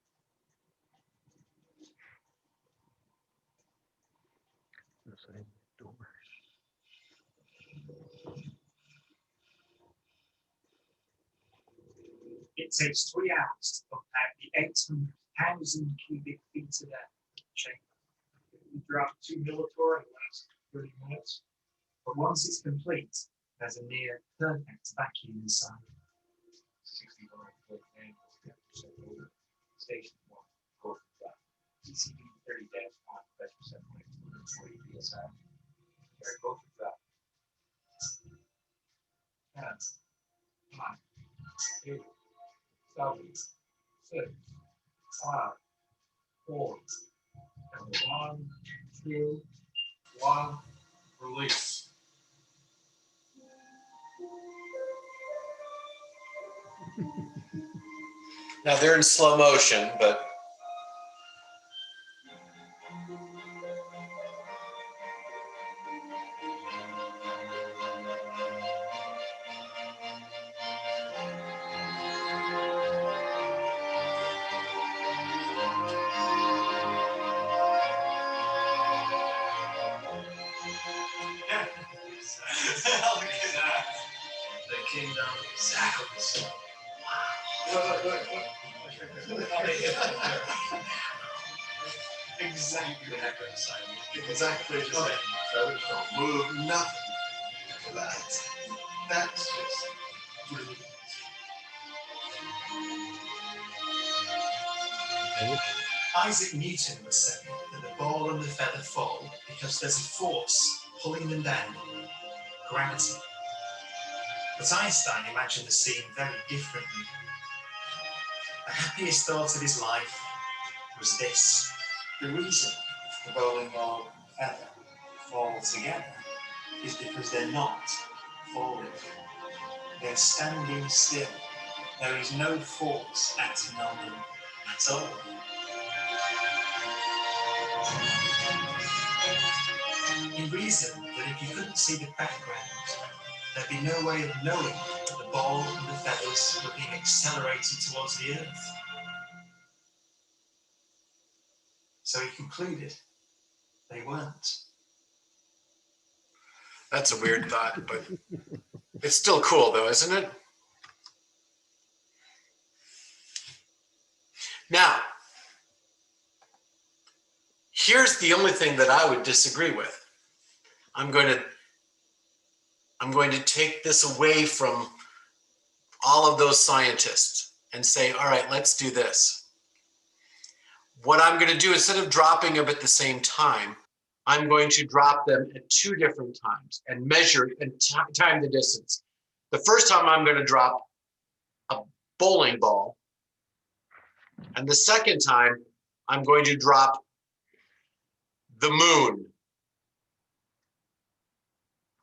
It takes 3 hours to pump out the 800,000 cubic feet of air chamber. We drop 2 millitorr in the last 30 minutes, but once it's complete, there's a near perfect vacuum inside. 61 station 1, go for that. TCB 30 days, 1, pressure 7.3 psi. There, go for that. And 9, 8, 7, 6, 5, 4, and 1, 2, 1, release. Now they're in slow motion, but Look at that. They came down exactly the same. Exactly the same. Exactly the same. Feathers don't move, nothing. That's just brilliant. Isaac Newton was saying that the ball and the feather fall because there's a force pulling them down, gravity. But Einstein imagined the scene very differently. The happiest thought of his life was this: the reason the bowling ball and feather fall together is because they're not falling. They're standing still. There is no force acting on them at all. He reasoned that if you couldn't see the background, there'd be no way of knowing that the ball and the feathers were being accelerated towards the earth. So he concluded they weren't. that's a weird thought, but it's still cool though, isn't it? Now, here's the only thing that I would disagree with. I'm going to take this away from all of those scientists and say, all right, let's do this. What I'm going to do, instead of dropping them at the same time, I'm going to drop them at 2 different times and measure and time the distance. The first time I'm going to drop a bowling ball, and the second time I'm going to drop the moon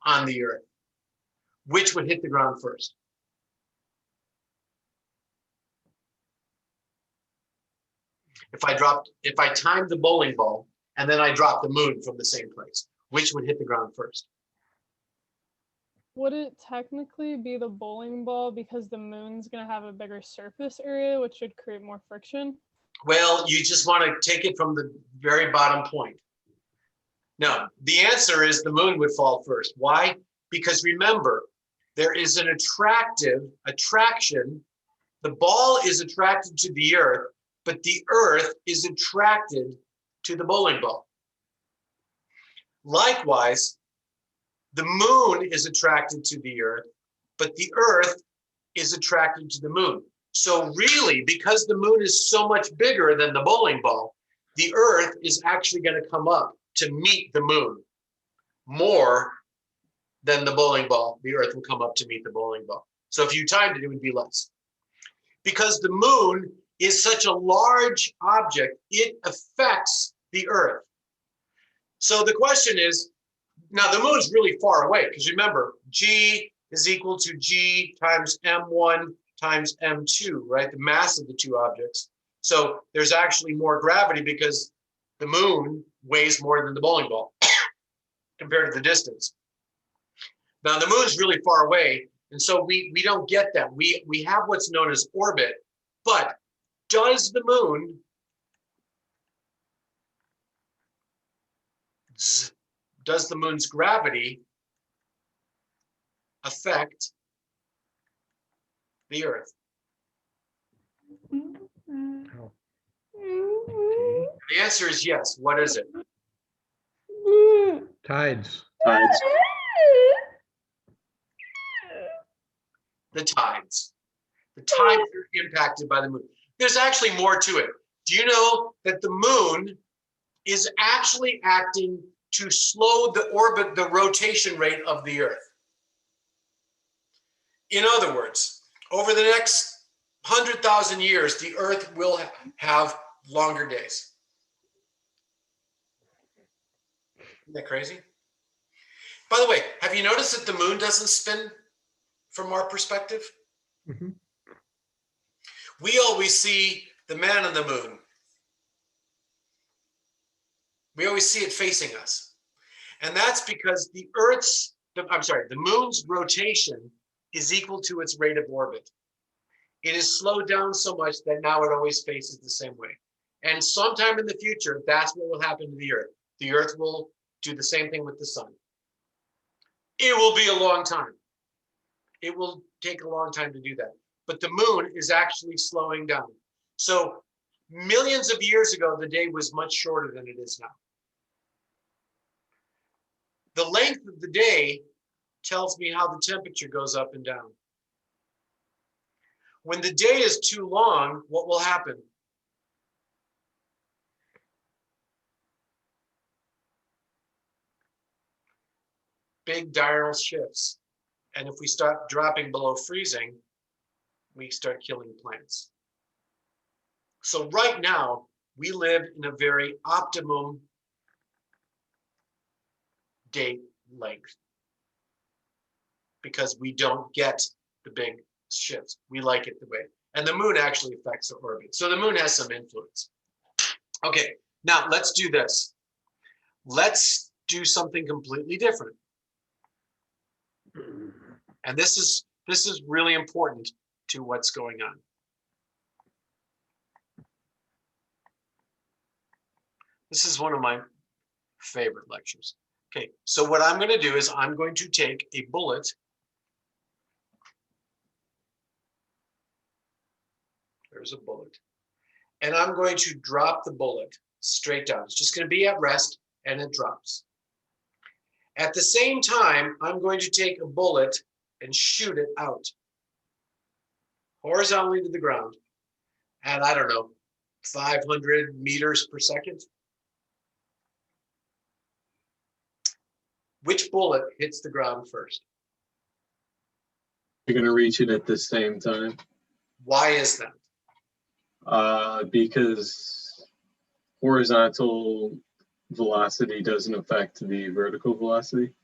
on the earth. Which would hit the ground first? If I timed the bowling ball and then I dropped the moon from the same place, which would hit the ground first? Would it technically be the bowling ball because the moon's going to have a bigger surface area, which should create more friction? Well, you just want to take it from the very bottom point. No, the answer is the moon would fall first. Why? Because remember, there is an attraction. The ball is attracted to the earth, but the earth is attracted to the bowling ball. Likewise, the moon is attracted to the earth, but the earth is attracted to the moon. So really, because the moon is so much bigger than the bowling ball, the earth is actually going to come up to meet the moon more than the bowling ball. The earth will come up to meet the bowling ball. So if you timed it, it would be less. Because the moon is such a large object, it affects the earth. So the question is, Now the moon's really far away because remember, G is equal to G times M1 times M2, right? The mass of the two objects. So there's actually more gravity because the moon weighs more than the bowling ball compared to the distance. Now the moon's really far away, and so we don't get that. We have what's known as orbit, but does the moon does the moon's gravity affect the Earth? Oh, The answer is yes. What is it? tides. Tides. The tides. The tides are impacted by the moon. There's actually more to it. Do you know that the moon is actually acting to slow the rotation rate of the Earth? In other words, over the next 100,000 years, the Earth will have longer days. Isn't that crazy? By the way, have you noticed that the moon doesn't spin from our perspective? Mhm. We always see the man on the moon. We always see it facing us. And that's because the moon's rotation is equal to its rate of orbit. It is slowed down so much that now it always faces the same way. And sometime in the future, that's what will happen to the Earth. The Earth will do the same thing with the sun. It will be a long time. It will take a long time to do that. But the moon is actually slowing down. So millions of years ago, the day was much shorter than it is now. The length of the day tells me how the temperature goes up and down. When the day is too long, what will happen? Big diurnal shifts. And if we start dropping below freezing, we start killing plants. So right now, we live in a very optimum day length because we don't get the big shifts. We like it the way. And the moon actually affects the orbit. So the moon has some influence. Okay, now let's do this. Let's do something completely different. And this is really important to what's going on. This is one of my favorite lectures. Okay, so what I'm going to do is I'm going to take a bullet. There's a bullet. And I'm going to drop the bullet straight down. It's just going to be at rest and it drops. At the same time, I'm going to take a bullet and shoot it out horizontally to the ground at, I don't know, 500 meters per second. Which bullet hits the ground first? You're going to reach it at the same time. Why is that? Because horizontal velocity doesn't affect the vertical velocity.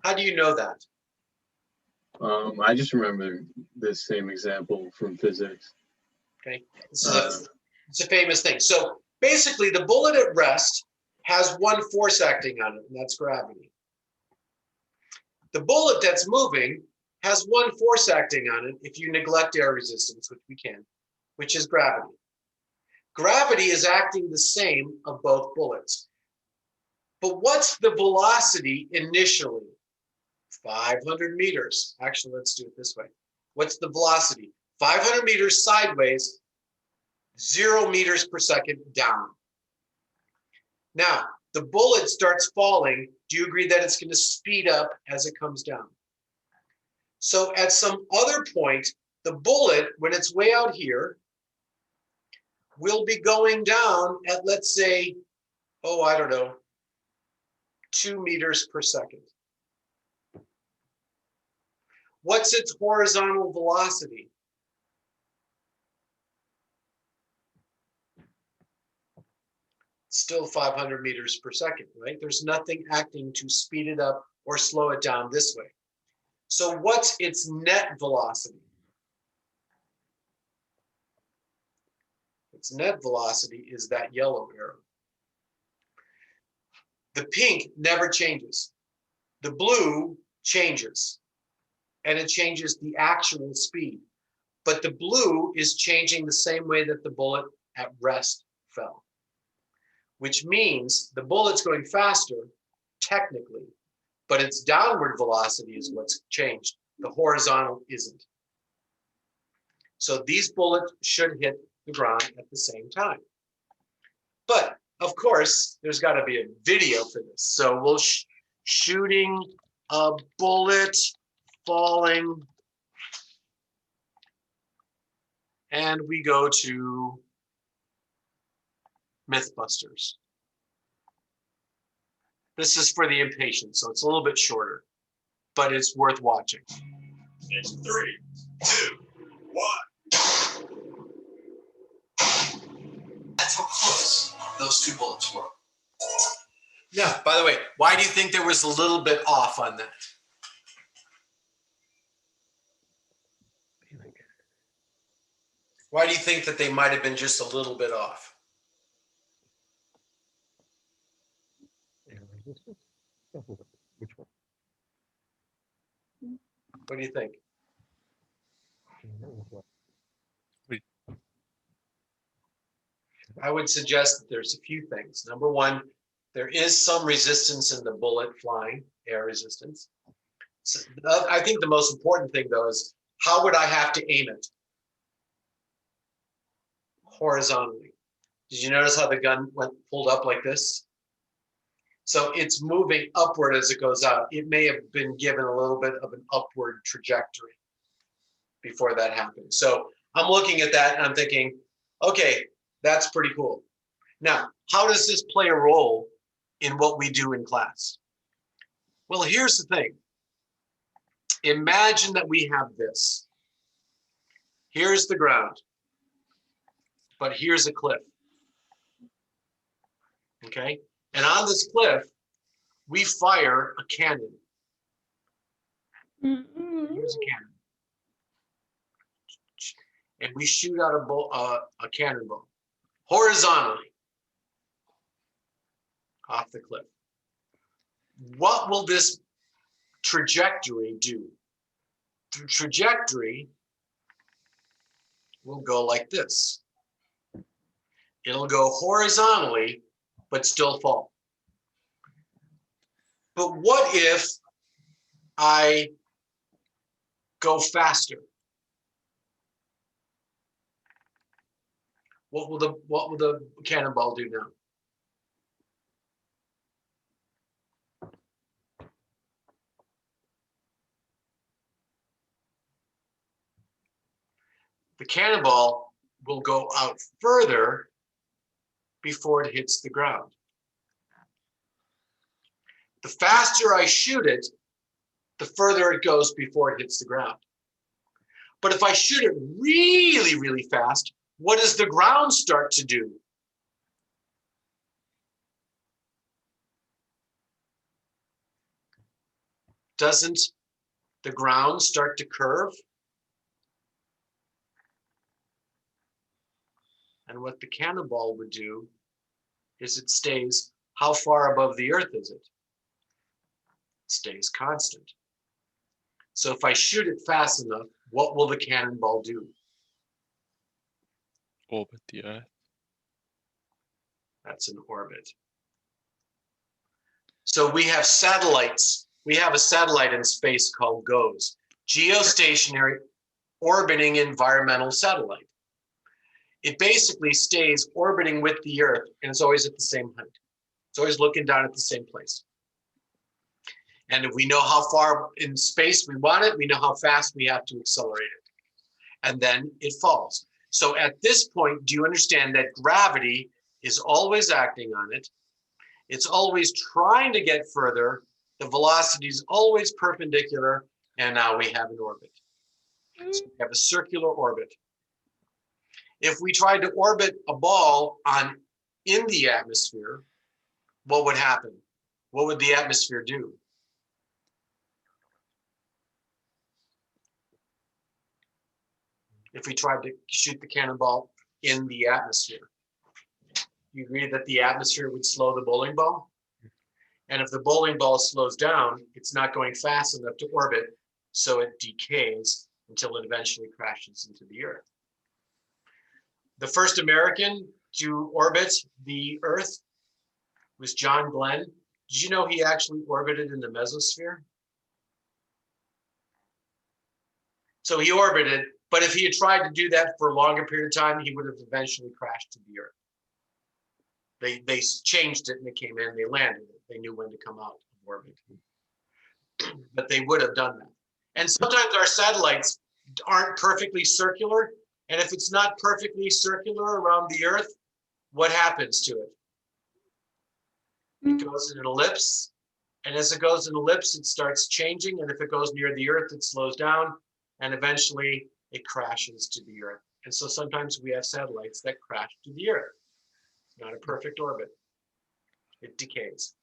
How do you know that? I just remember this same example from physics. Okay, it's a famous thing. So basically, the bullet at rest has one force acting on it, and that's gravity. The bullet that's moving has one force acting on it if you neglect air resistance, which we can, which is gravity. Gravity is acting the same of both bullets. But what's the velocity initially? 500 meters. Actually, let's do it this way. What's the velocity? 500 meters sideways, 0 meters per second down. Now, the bullet starts falling. Do you agree that it's going to speed up as it comes down? So at some other point, the bullet, when it's way out here, will be going down at, let's say, oh, I don't know, 2 meters per second. What's its horizontal velocity? Still 500 meters per second, right? There's nothing acting to speed it up or slow it down this way. So what's its net velocity? Its net velocity is that yellow arrow. The pink never changes. The blue changes, and it changes the actual speed. But the blue is changing the same way that the bullet at rest fell, which means the bullet's going faster, technically, but its downward velocity is what's changed. The horizontal isn't. So these bullets should hit the ground at the same time. But of course, there's got to be a video for this. So we'll shooting a bullet falling, and we go to Mythbusters. This is for the impatient, so it's a little bit shorter, but it's worth watching. It's 3, 2, 1. That's how close those two bullets were. Yeah, by the way, why do you think there was a little bit off on that? Why do you think that they might have been just a little bit off? Which one? What do you think? I would suggest that there's a few things. Number one, there is some resistance in the bullet flying, air resistance. So, I think the most important thing, though, is how would I have to aim it? Horizontally. Did you notice how the gun pulled up like this? So it's moving upward as it goes out. It may have been given a little bit of an upward trajectory before that happened. So I'm looking at that and I'm thinking, okay, that's pretty cool. Now, how does this play a role in what we do in class? Well, here's the thing. Imagine that we have this. Here's the ground, but here's a cliff. Okay? And on this cliff, we fire a cannon. Here's a cannon. And we shoot out a cannonball horizontally off the cliff. What will this trajectory do? The trajectory will go like this. It'll go horizontally, but still fall. But what if I go faster? What will the cannonball do now? The cannonball will go out further before it hits the ground. The faster I shoot it, the further it goes before it hits the ground. But if I shoot it really, really fast, what does the ground start to do? Doesn't the ground start to curve? And what the cannonball would do is it stays, how far above the earth is it? It stays constant. So if I shoot it fast enough, what will the cannonball do? Orbit the Earth. That's an orbit. So we have satellites. We have a satellite in space called GOES, Geostationary Orbiting Environmental Satellite. It basically stays orbiting with the Earth and it's always at the same height. It's always looking down at the same place. And if we know how far in space we want it, we know how fast we have to accelerate it. And then it falls. So at this point, do you understand that gravity is always acting on it? It's always trying to get further. The velocity is always perpendicular. And now we have an orbit. So we have a circular orbit. If we tried to orbit a ball on in the atmosphere, what would happen? What would the atmosphere do? If we tried to shoot the cannonball in the atmosphere, you agree that the atmosphere would slow the bowling ball? And if the bowling ball slows down, it's not going fast enough to orbit, so it decays until it eventually crashes into the Earth. The first American to orbit the Earth was John Glenn. Did you know he actually orbited in the mesosphere? So he orbited, but if he had tried to do that for a longer period of time, he would have eventually crashed to the Earth. They changed it and they came in, they landed it. They knew when to come out of orbit. But they would have done that. And sometimes our satellites aren't perfectly circular. And if it's not perfectly circular around the Earth, what happens to it? It goes in an ellipse. And as it goes in an ellipse, it starts changing. And if it goes near the Earth, it slows down. And eventually it crashes to the Earth. And so sometimes we have satellites that crash to the Earth. It's not a perfect orbit. It decays.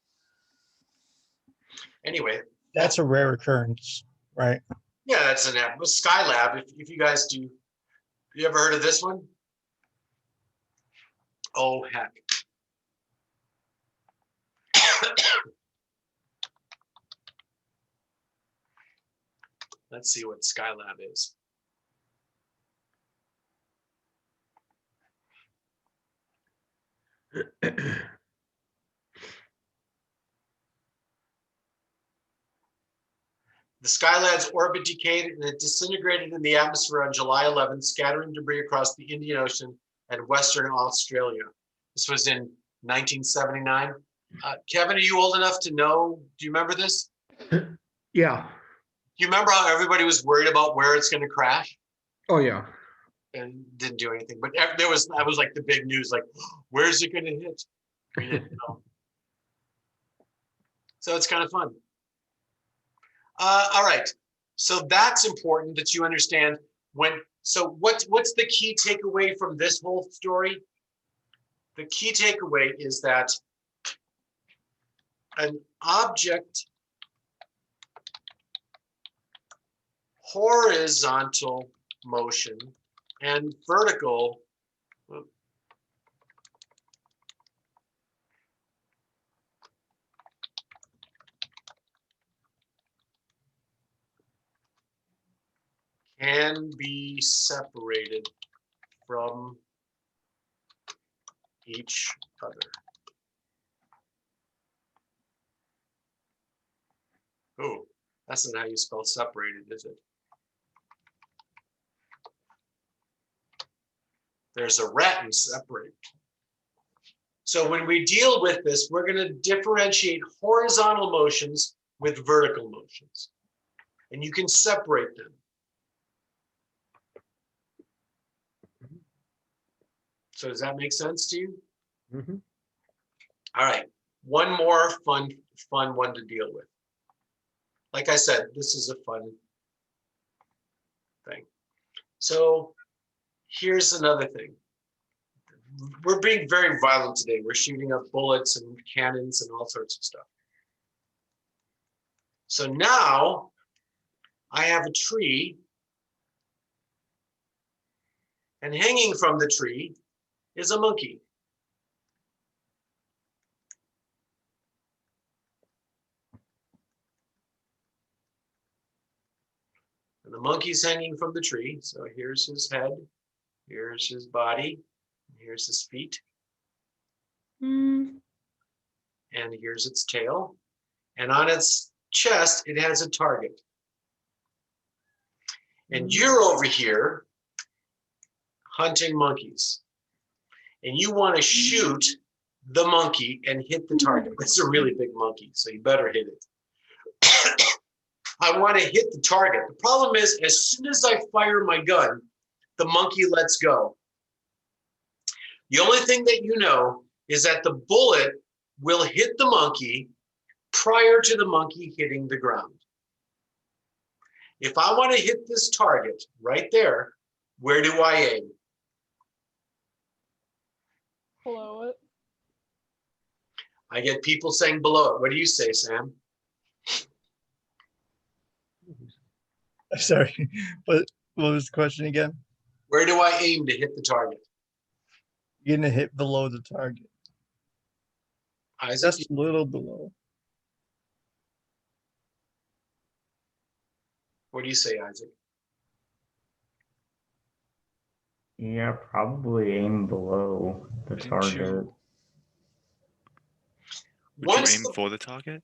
Anyway. That's a rare occurrence, right? Yeah, that's an app. Skylab, if you guys do, you ever heard of this one? Oh, heck. Let's see what Skylab is. The Skylab's orbit decayed and it disintegrated in the atmosphere on July 11th, scattering debris across the Indian Ocean and Western Australia. This was in 1979. Kevin, are you old enough to know? Do you remember this? Yeah. Do you remember how everybody was worried about where it's going to crash? Oh, yeah. And didn't do anything. But that was like the big news, like, where's it going to hit? We didn't know. So it's kind of fun. All right. So that's important that you understand when. So what's the key takeaway from this whole story? The key takeaway is that an object horizontal motion and vertical can be separated from each other. Oh, that's not how you spell separated, is it? There's a rat in separate. So when we deal with this, we're going to differentiate horizontal motions with vertical motions. And you can separate them. So does that make sense to you? Mm-hmm. All right. One more fun one to deal with. Like I said, this is a fun thing. So here's another thing. We're being very violent today. We're shooting up bullets and cannons and all sorts of stuff. So now I have a tree, and hanging from the tree is a monkey. And the monkey's hanging from the tree. So here's his head, here's his body, here's his feet. And here's its tail. And on its chest, it has a target. And you're over here hunting monkeys. And you want to shoot the monkey and hit the target. It's a really big monkey, so you better hit it. I want to hit the target. The problem is, as soon as I fire my gun, the monkey lets go. The only thing that you know is that the bullet will hit the monkey prior to the monkey hitting the ground. If I want to hit this target right there, where do I aim? Below it. I get people saying below it. What do you say, Sam? Sorry, what was the question again? Where do I aim to hit the target? You're gonna hit below the target. Isaac, Just a little below. what do you say, Isaac? Yeah, probably aim below the Didn't target. you- Would Once you aim the, for the target?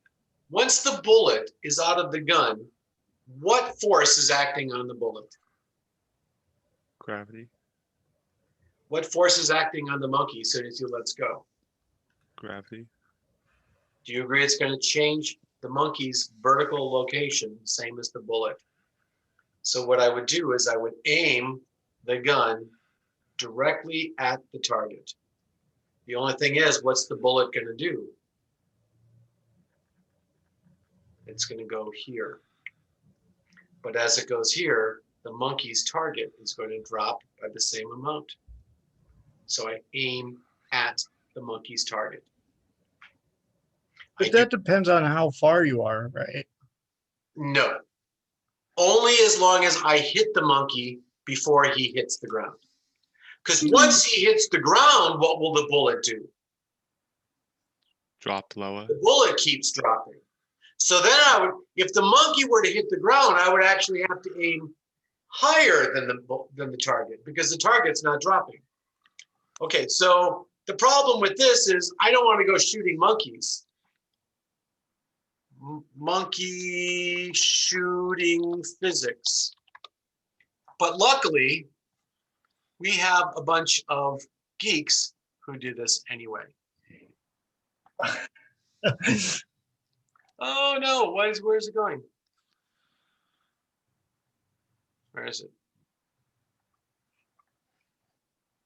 once the bullet is out of the gun, what force is acting on the bullet? Gravity. What force is acting on the monkey as soon as you lets go? Gravity. Do you agree it's going to change the monkey's vertical location, same as the bullet? So what I would do is I would aim the gun directly at the target. The only thing is, what's the bullet going to do? It's going to go here. But as it goes here, the monkey's target is going to drop by the same amount. So I aim at the monkey's target. But that depends on how far you are, right? No. Only as long as I hit the monkey before he hits the ground. Because once he hits the ground, what will the bullet do? Drop lower. The bullet keeps dropping. So then I would, if the monkey were to hit the ground, I would actually have to aim higher than the target because the target's not dropping. Okay, so the problem with this is I don't want to go shooting monkeys. Monkey shooting physics. But luckily, we have a bunch of geeks who do this anyway. Oh no, where's it going? Where is it?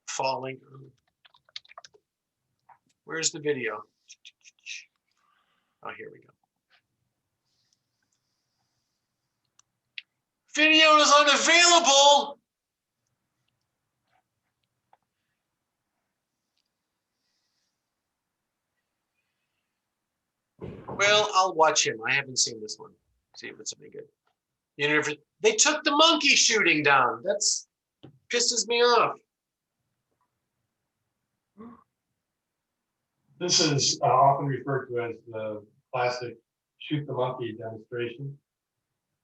Falling. Where's the video? Oh, here we go. Video is unavailable. Well, I'll watch him. I haven't seen this one. See if it's any good. You know, they took the monkey shooting down. That's pisses me off. This is often referred to as the classic shoot the monkey demonstration.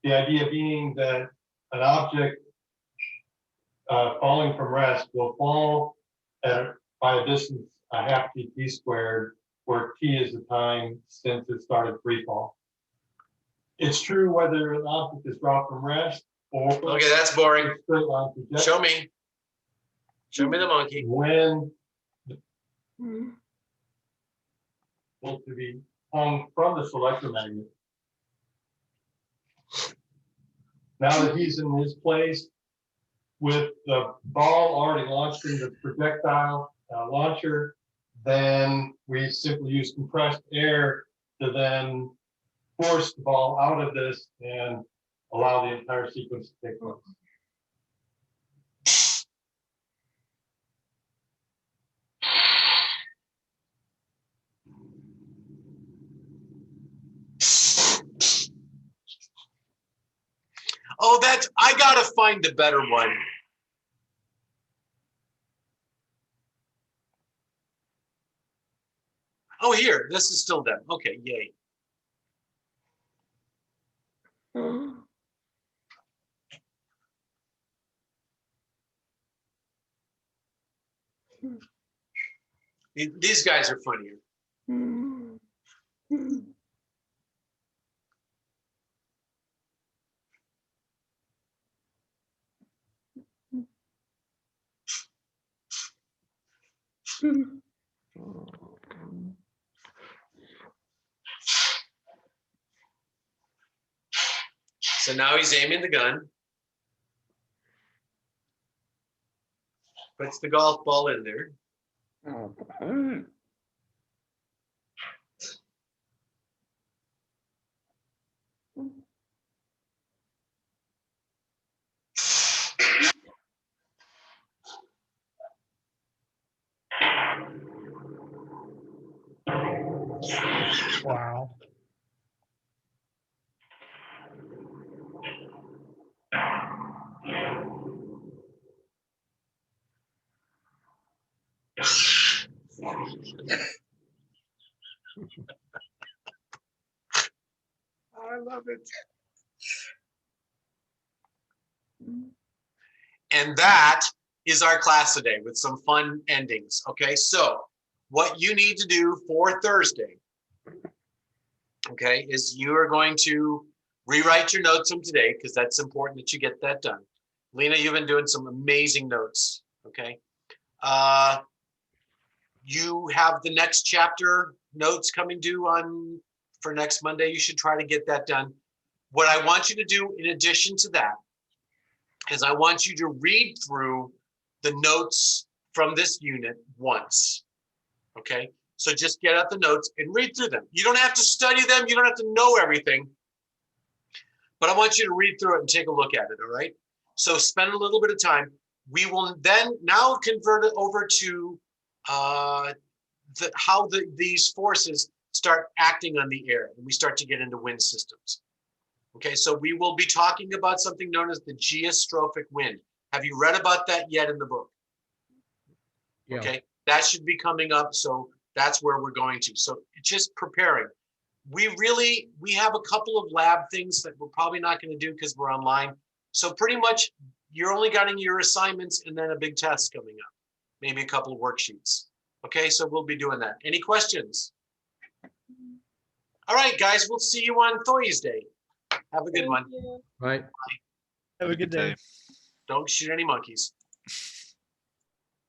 The idea being that an object falling from rest will fall by a distance a half t squared, where t is the time since it started free fall. It's true whether an object is dropped from rest or Okay, that's boring. straight line trajectory. Show me. Show me the monkey. When to be hung from this electromagnet. Now that he's in his place, with the ball already launched in the projectile launcher, then we simply use compressed air to then force the ball out of this and allow the entire sequence to take place. Oh, I gotta find a better one. Oh, here, this is still them. Okay, yay. These guys are funnier. So now he's aiming the gun. Puts the golf ball in there. I love it. And that is our class today with some fun endings. Okay, so what you need to do for Thursday, okay, is you are going to rewrite your notes from today because that's important that you get that done. Lena, you've been doing some amazing notes. Okay. You have the next chapter notes coming due for next Monday. You should try to get that done. What I want you to do in addition to that is I want you to read through the notes from this unit once. Okay. So just get out the notes and read through them. You don't have to study them. You don't have to know everything. But I want you to read through it and take a look at it. All right. So spend a little bit of time. We will then now convert it over to how these forces start acting on the air, and we start to get into wind systems. Okay, so we will be talking about something known as the geostrophic wind. Have you read about that yet in the book? Yeah. Okay, that should be coming up, so that's where we're going to. So just preparing. We have a couple of lab things that we're probably not going to do because we're online. So pretty much you're only getting your assignments and then a big test coming up, maybe a couple of worksheets. Okay, so we'll be doing that. Any questions? All right, guys, we'll see you on Thursday. Have a good one. Right. Have a good day. Don't shoot any monkeys.